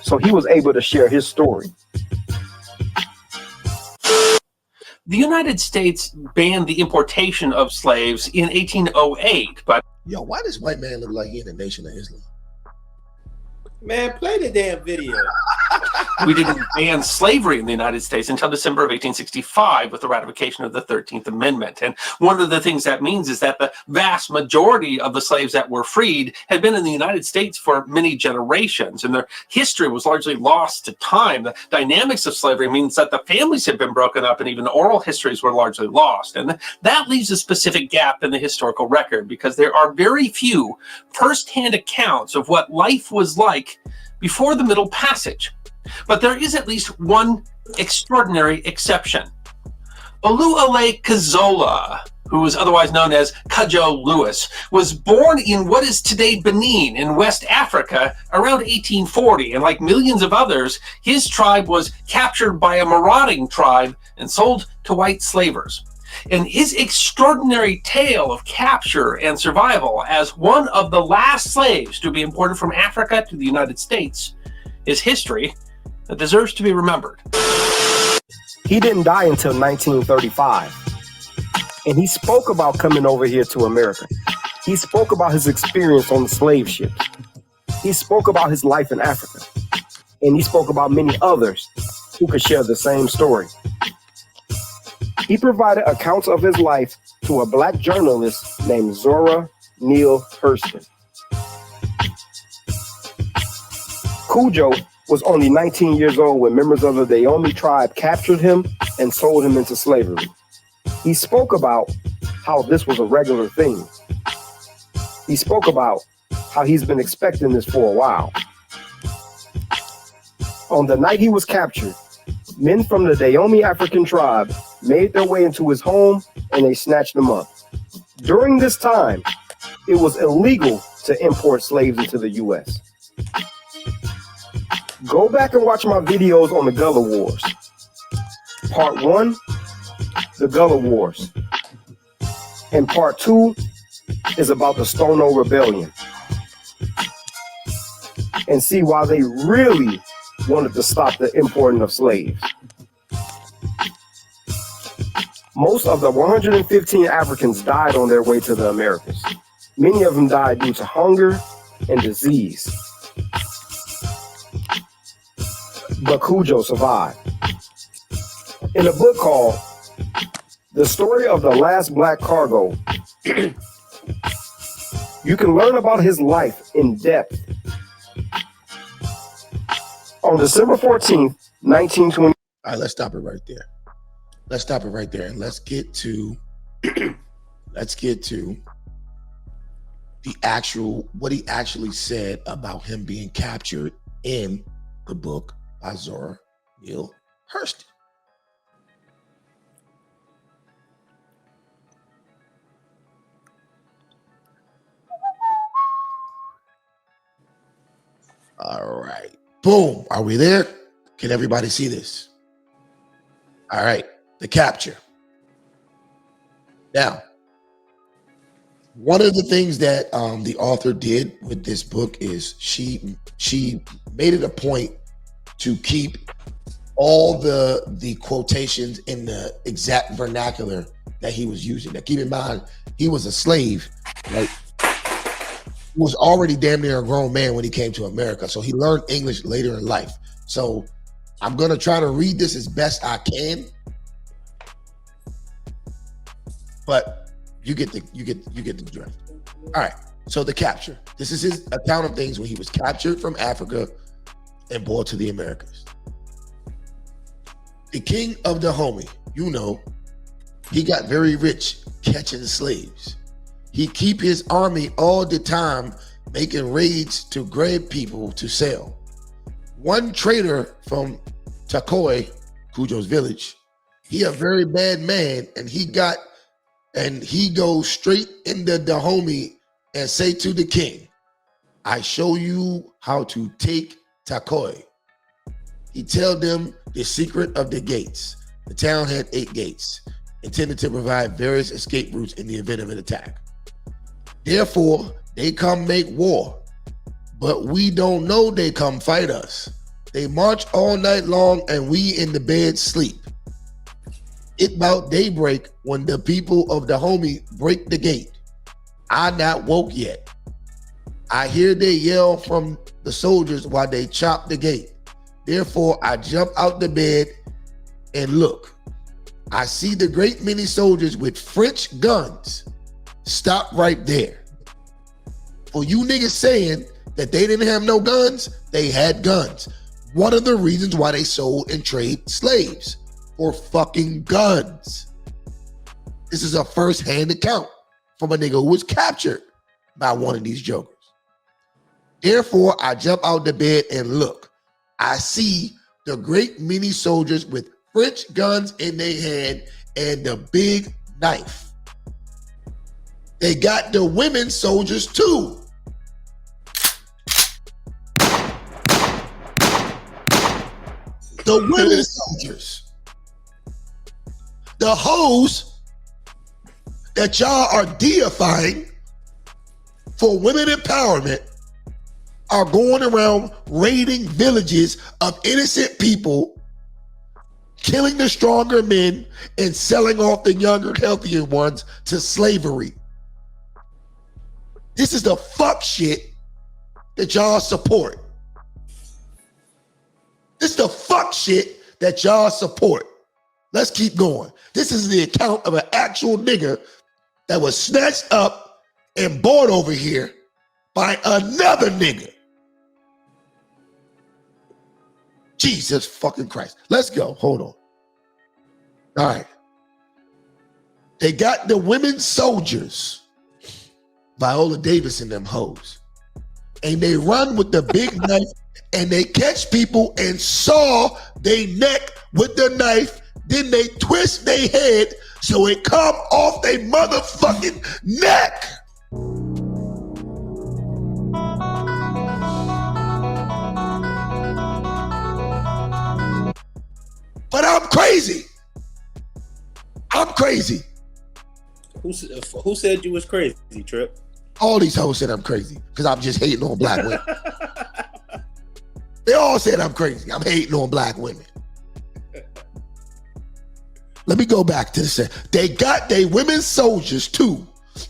so he was able to share his story. The United States banned the importation of slaves in 1808, but... Yo, why does white man look like he in the Nation of Islam? Man, play the damn video. We didn't ban slavery in the United States until December of 1865 with the ratification of the 13th Amendment. And one of the things that means is that the vast majority of the slaves that were freed had been in the United States for many generations, and their history was largely lost to time. The dynamics of slavery means that the families had been broken up and even the oral histories were largely lost. And that leaves a specific gap in the historical record, because there are very few first-hand accounts of what life was like before the Middle Passage. But there is at least one extraordinary exception. Oluwale Kazola, who was otherwise known as Cudjo Lewis, was born in what is today Benin in West Africa around 1840, and like millions of others, his tribe was captured by a marauding tribe and sold to white slavers. And his extraordinary tale of capture and survival as one of the last slaves to be imported from Africa to the United States is history that deserves to be remembered. He didn't die until 1935. And he spoke about coming over here to America. He spoke about his experience on the slave ships. He spoke about his life in Africa. And he spoke about many others who could share the same story. He provided accounts of his life to a black journalist named Zora Neale Hurston. Cudjo was only 19 years old when members of the Dahomey tribe captured him and sold him into slavery. He spoke about how this was a regular thing. He spoke about how he's been expecting this for a while. On the night he was captured, men from the Dahomey African tribe made their way into his home and they snatched him up. During this time, it was illegal to import slaves into the U.S. Go back and watch my videos on the Gullah Wars. Part 1, the Gullah Wars. And part 2 is about the Stono Rebellion. And see why they really wanted to stop the importing of slaves. Most of the 115 Africans died on their way to the Americas. Many of them died due to hunger and disease. But Cudjo survived. In a book called The Story of the Last Black Cargo, you can learn about his life in depth. On December 14th, 1920. All right, let's stop it right there. Let's stop it right there, and let's get to the actual, what he actually said about him being captured in the book by Zora Neale Hurston. All right. Boom. Are we there? Can everybody see this? All right. The capture. Now, one of the things that the author did with this book is she made it a point to keep all the quotations in the exact vernacular that he was using. Now, keep in mind, he was a slave, right? He was already damn near a grown man when he came to America. So he learned English later in life. So I'm going to try to read this as best I can. But you get the drift. All right. So the capture. This is his account of things when he was captured from Africa and brought to the Americas. The king of Dahomey, he got very rich catching slaves. He keep his army all the time making raids to grab people to sell. One trader from Takoi, Cudjo's village, he a very bad man, and he goes straight into Dahomey and say to the king, I show you how to take Takoi. He tell them the secret of the gates. The town had 8 gates, intended to provide various escape routes in the event of an attack. Therefore, they come make war, but we don't know they come fight us. They march all night long and we in the bed sleep. It about daybreak when the people of Dahomey break the gate. I not woke yet. I hear they yell from the soldiers while they chop the gate. Therefore, I jump out the bed and look. I see the great many soldiers with French guns. Stop right there. For you niggas saying that they didn't have no guns, they had guns. One of the reasons why they sold and trade slaves, for fucking guns. This is a first-hand account from a nigga who was captured by one of these jokers. Therefore, I jump out the bed and look. I see the great many soldiers with French guns in their hand and the big knife. They got the women soldiers too. The women soldiers. The hoes that y'all are deifying for women empowerment are going around raiding villages of innocent people killing the stronger men and selling off the younger, healthier ones to slavery. This is the fuck shit that y'all support. This is the fuck shit that y'all support. Let's keep going. This is the account of an actual nigga that was snatched up and brought over here by another nigga. Jesus fucking Christ. Let's go. Hold on. All right. They got the women soldiers, Viola Davis and them hoes. And they run with the big knife and they catch people and saw they neck with the knife. Then they twist their head so it come off their motherfucking neck. But I'm crazy. I'm crazy. Who said you was crazy, Trip? All these hoes said I'm crazy because I'm just hating on black women. They all said I'm crazy. I'm hating on black women. Let me go back to this. They got their women soldiers too,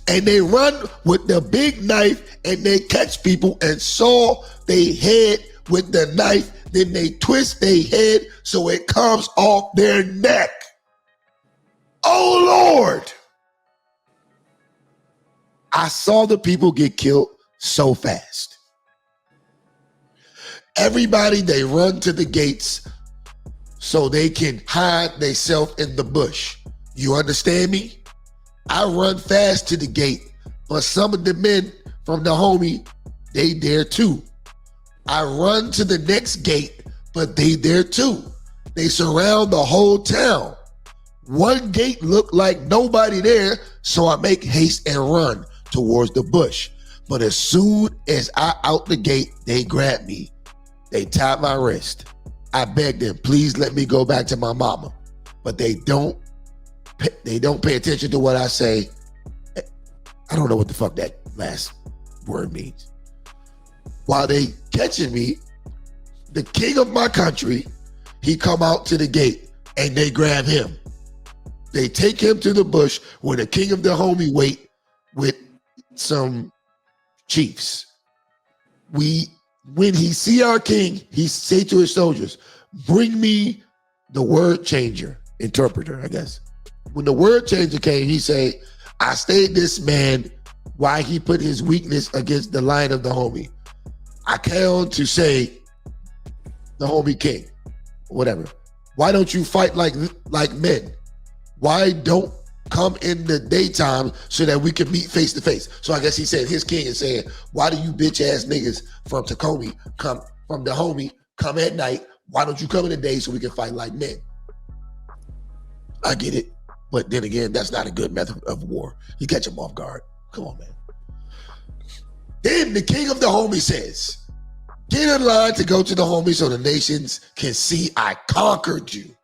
and they run with the big knife and they catch people and saw they head with the knife. Then they twist their head so it comes off their neck. Oh Lord. I saw the people get killed so fast. Everybody, they run to the gates so they can hide themselves in the bush. You understand me? I run fast to the gate, but some of the men from the homie, they there too. I run to the next gate, but they there too. They surround the whole town. One gate looked like nobody there, so I make haste and run towards the bush. But as soon as I out the gate, they grab me. They tied my wrist. I begged them, please let me go back to my mama. But they don't pay attention to what I say. I don't know what the fuck that last word means. While they catching me, the king of my country, he come out to the gate and they grab him. They take him to the bush where the king of the homie wait with some chiefs. When he see our king, he say to his soldiers, bring me the word changer, interpreter, I guess. When the word changer came, he say, I stayed this man why he put his weakness against the line of the homie. I came to say the homie king, whatever. Why don't you fight like men? Why don't come in the daytime so that we can meet face to face? So I guess he said his king is saying, why do you bitch ass niggas from Tacoma come from the homie come at night? Why don't you come in the day so we can fight like men? I get it. But then again, that's not a good method of war. You catch him off guard. Come on, man. Then the king of the homie says, get in line to go to the homie so the nations can see I conquered you.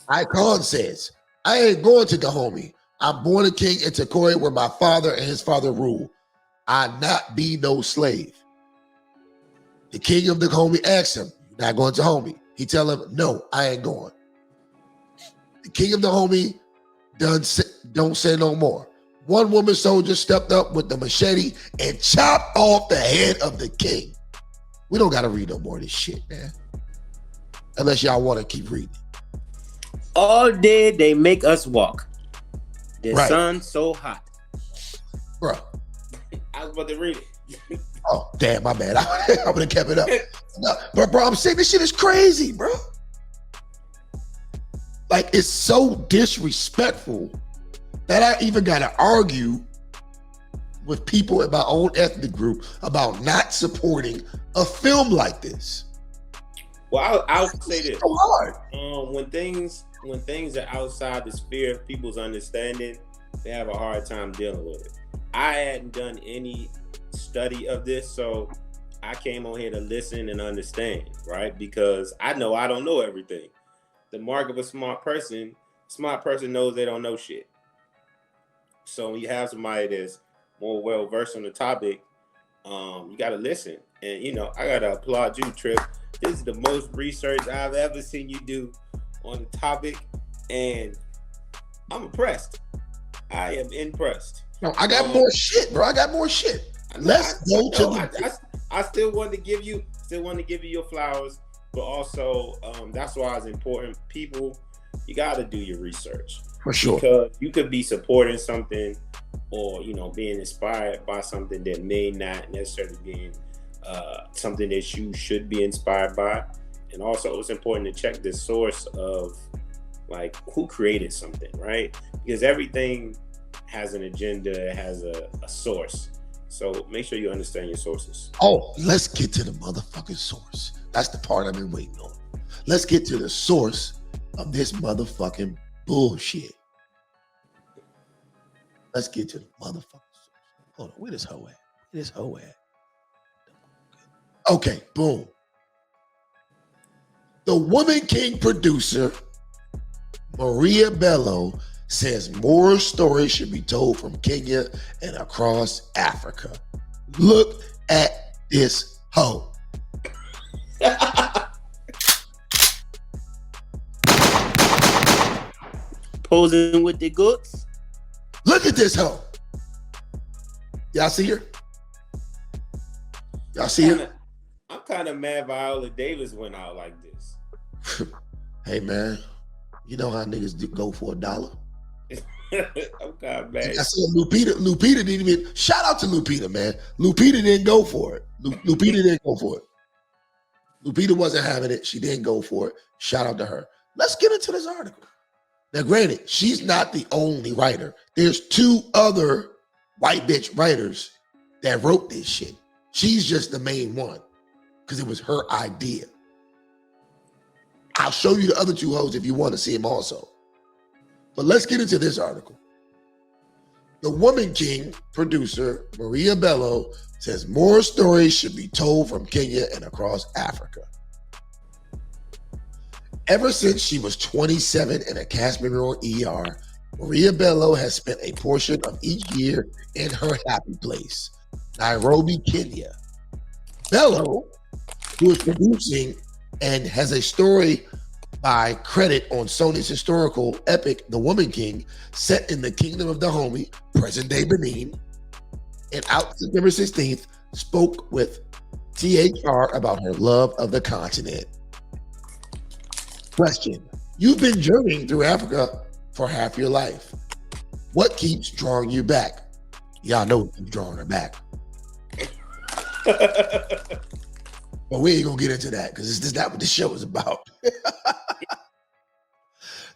Icon says, I ain't going to the homie. I'm born a king in Takoi where my father and his father rule. I not be no slave. The king of the homie asks him, you're not going to homie. He tell him, no, I ain't going. The king of the homie don't say no more. One woman soldier stepped up with the machete and chopped off the head of the king. We don't got to read no more of this shit, man. Unless y'all want to keep reading. All day they make us walk. The Right. sun so hot. Bro. I was about to read it. Oh, damn, my bad. I would have kept it up. No, but bro, I'm saying this shit is crazy, bro. Like, it's so disrespectful that I even got to argue with people in my own ethnic group about not supporting a film like this. Well, I'll say this. So hard. When things are outside the sphere of people's understanding, they have a hard time dealing with it. I hadn't done any study of this, so I came on here to listen and understand, right? Because I know I don't know everything. The mark of a smart person knows they don't know shit. So when you have somebody that's more well-versed on the topic, you got to listen. And, I got to applaud you, Trip. This is the most research I've ever seen you do on the topic, and I'm impressed. I am impressed. No, I got more shit, bro. I got more shit. Let's go to the. I still want to give you your flowers, but also that's why it's important. People, you got to do your research for sure, because you could be supporting something, or being inspired by something that may not necessarily be something that you should be inspired by. And also, it's important to check the source of like who created something, right? Because everything has an agenda, it has a source. So make sure you understand your sources. Oh, let's get to the motherfucking source. That's the part I've been waiting on. Let's get to the source of this motherfucking bullshit. Let's get to the motherfucking source. Hold on, where this hoe at? Where this hoe at? Okay, boom. The Woman King producer, Maria Bello, says more stories should be told from Kenya and across Africa. Look at this hoe. Posing with the goods. Look at this hoe. Y'all see her? Y'all see her? I'm kind of mad Viola Davis went out like this. Hey man, you know how niggas go for $1? I'm kind of mad. I said Lupita didn't even, shout out to Lupita, man. Lupita didn't go for it. Lupita didn't go for it. Lupita wasn't having it. She didn't go for it. Shout out to her. Let's get into this article. Now, granted, she's not the only writer. There's 2 other white bitch writers that wrote this shit. She's just the main one because it was her idea. I'll show you the other 2 hoes if you want to see them also. But let's get into this article. The Woman King producer, Maria Bello, says more stories should be told from Kenya and across Africa. Ever since she was 27 in a Cass Monroe ER, Maria Bello has spent a portion of each year in her happy place, Nairobi, Kenya. Bello, who is producing and has a story by credit on Sony's historical epic, The Woman King, set in the Kingdom of Dahomey, present-day Benin, and out September 16th, spoke with THR about her love of the continent. Question: you've been journeying through Africa for half your life. What keeps drawing you back? Y'all know what keeps drawing her back. But we ain't gonna get into that because this is not what the show is about.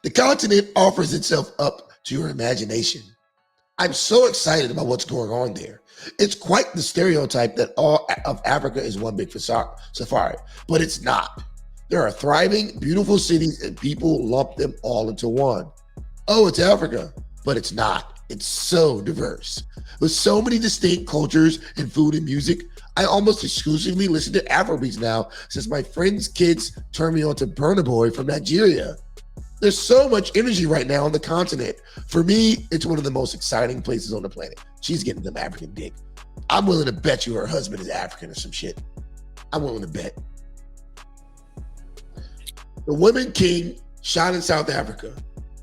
The continent offers itself up to your imagination. I'm so excited about what's going on there. It's quite the stereotype that all of Africa is one big safari, but it's not. There are thriving, beautiful cities and people lump them all into one. Oh, it's Africa, but it's not. It's so diverse. With so many distinct cultures in food and music, I almost exclusively listen to Afrobeats now since my friends' kids turned me on to Burna Boy from Nigeria. There's so much energy right now on the continent. For me, it's one of the most exciting places on the planet. She's getting them African dick. I'm willing to bet you her husband is African or some shit. I'm willing to bet. The Woman King shot in South Africa.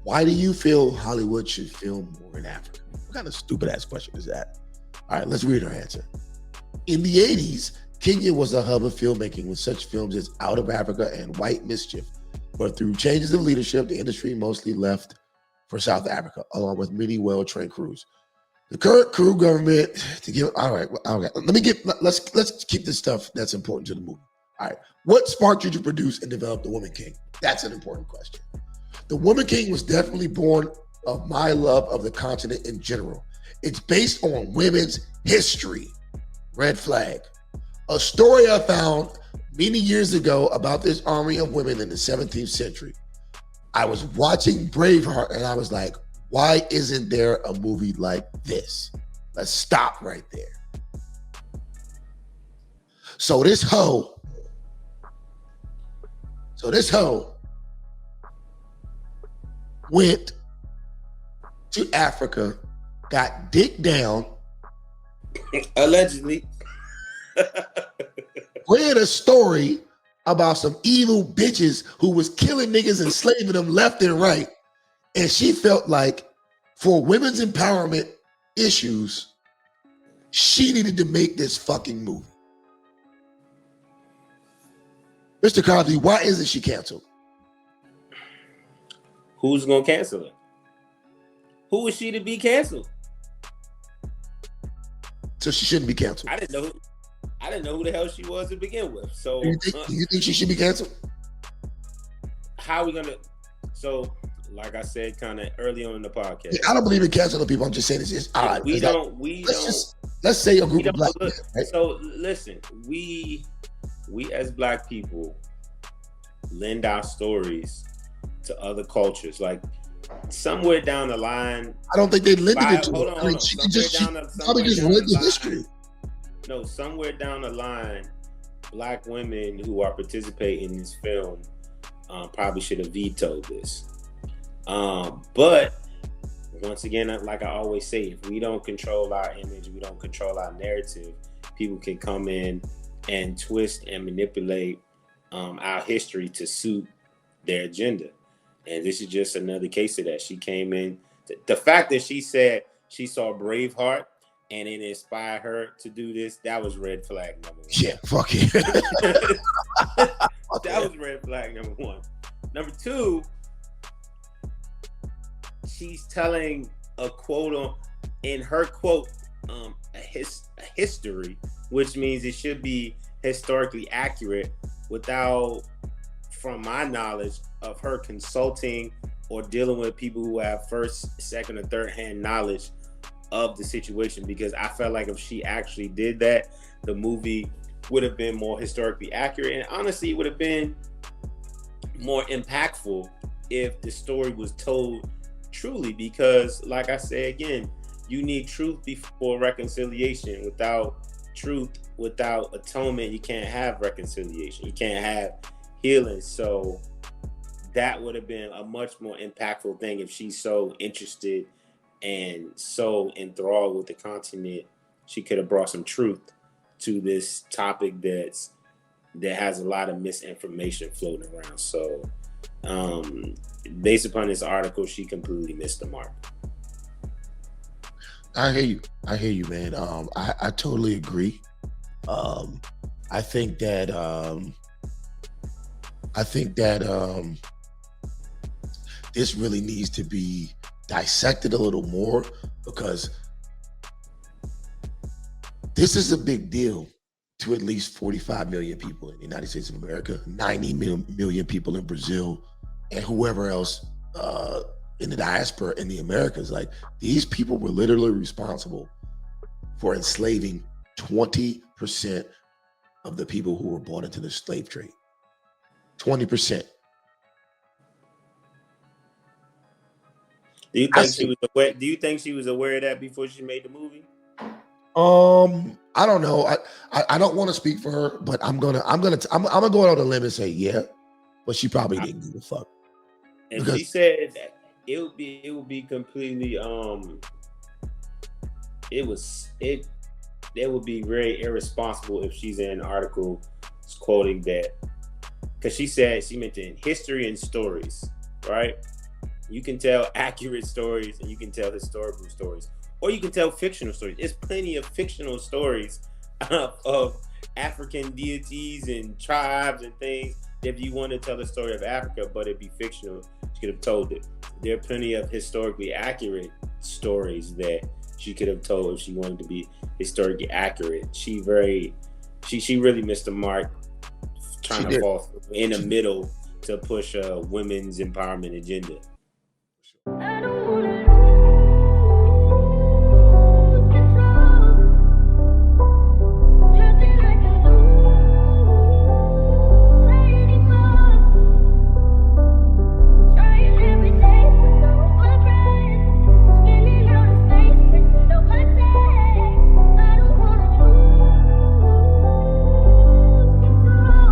Why do you feel Hollywood should film more in Africa? What kind of stupid ass question is that? All right, let's read her answer. In the 80s, Kenya was a hub of filmmaking with such films as Out of Africa and White Mischief. But through changes of leadership, the industry mostly left for South Africa, along with many well-trained crews. The current crew government to give. All right. Let's keep this stuff that's important to the movie. All right. What sparked you to produce and develop The Woman King? That's an important question. The Woman King was definitely born of my love of the continent in general. It's based on women's history. Red flag. A story I found many years ago about this army of women in the 17th century. I was watching Braveheart and I was like, why isn't there a movie like this? Let's stop right there. So this hoe went to Africa, got dick down. Allegedly. Read a story about some evil bitches who was killing niggas and slaving them left and right. And she felt like for women's empowerment issues, she needed to make this fucking movie. Mr. Cosby, why isn't she canceled? Who's gonna cancel it? Who is she to be canceled? So she shouldn't be canceled. I didn't know who the hell she was to begin with. So do you think she should be canceled? How are we gonna? So, like I said, kind of early on in the podcast, Yeah, I don't believe in canceling people. I'm just saying it's odd. Let's say a group of black men, right? So listen, we as black people lend our stories to other cultures. Like somewhere down the line, I don't think they lended it to hold her. on, I mean, she probably just read the history. No, somewhere down the line, black women who are participating in this film probably should have vetoed this. But once again, like I always say, if we don't control our image, we don't control our narrative, people can come in and twist and manipulate our history to suit their agenda. And this is just another case of that. She came in. The fact that she said she saw Braveheart and it inspired her to do this, that was red flag number one. Yeah, fuck it. That was red flag number one. Number two, she's telling a quote in her quote, a history, which means it should be historically accurate without, from my knowledge, of her consulting or dealing with people who have first, second, or third hand knowledge of the situation. Because I felt like if she actually did that, the movie would have been more historically accurate, and honestly, it would have been more impactful if the story was told truly. Because, like I say again, you need truth before reconciliation. Without truth, without atonement, you can't have reconciliation. You can't have healing. So that would have been a much more impactful thing if she's so interested and so enthralled with the continent. She could have brought some truth to this topic that has a lot of misinformation floating around. So based upon this article, she completely missed the mark. I hear you, man. I totally agree. I think that this really needs to be dissected a little more, because this is a big deal to at least 45 million people in the United States of America, 90 million people in Brazil, and whoever else in the diaspora in the Americas. Like, these people were literally responsible for enslaving 20% of the people who were born into the slave trade. 20%. Do you think she was aware? Do you think she was aware of that before she made the movie? I don't know. I don't want to speak for her, but I'm gonna go out on a limb and say yeah, but she probably didn't give a fuck. And she said that it would be completely it would be very irresponsible if she's in an article quoting that, because she said she meant in history and stories, right? You can tell accurate stories and you can tell historical stories, or you can tell fictional stories. There's plenty of fictional stories of African deities and tribes and things. If you want to tell the story of Africa, but it'd be fictional, she could have told it. There are plenty of historically accurate stories that she could have told if she wanted to be historically accurate. She really missed the mark trying to fall in the middle to push a women's empowerment agenda.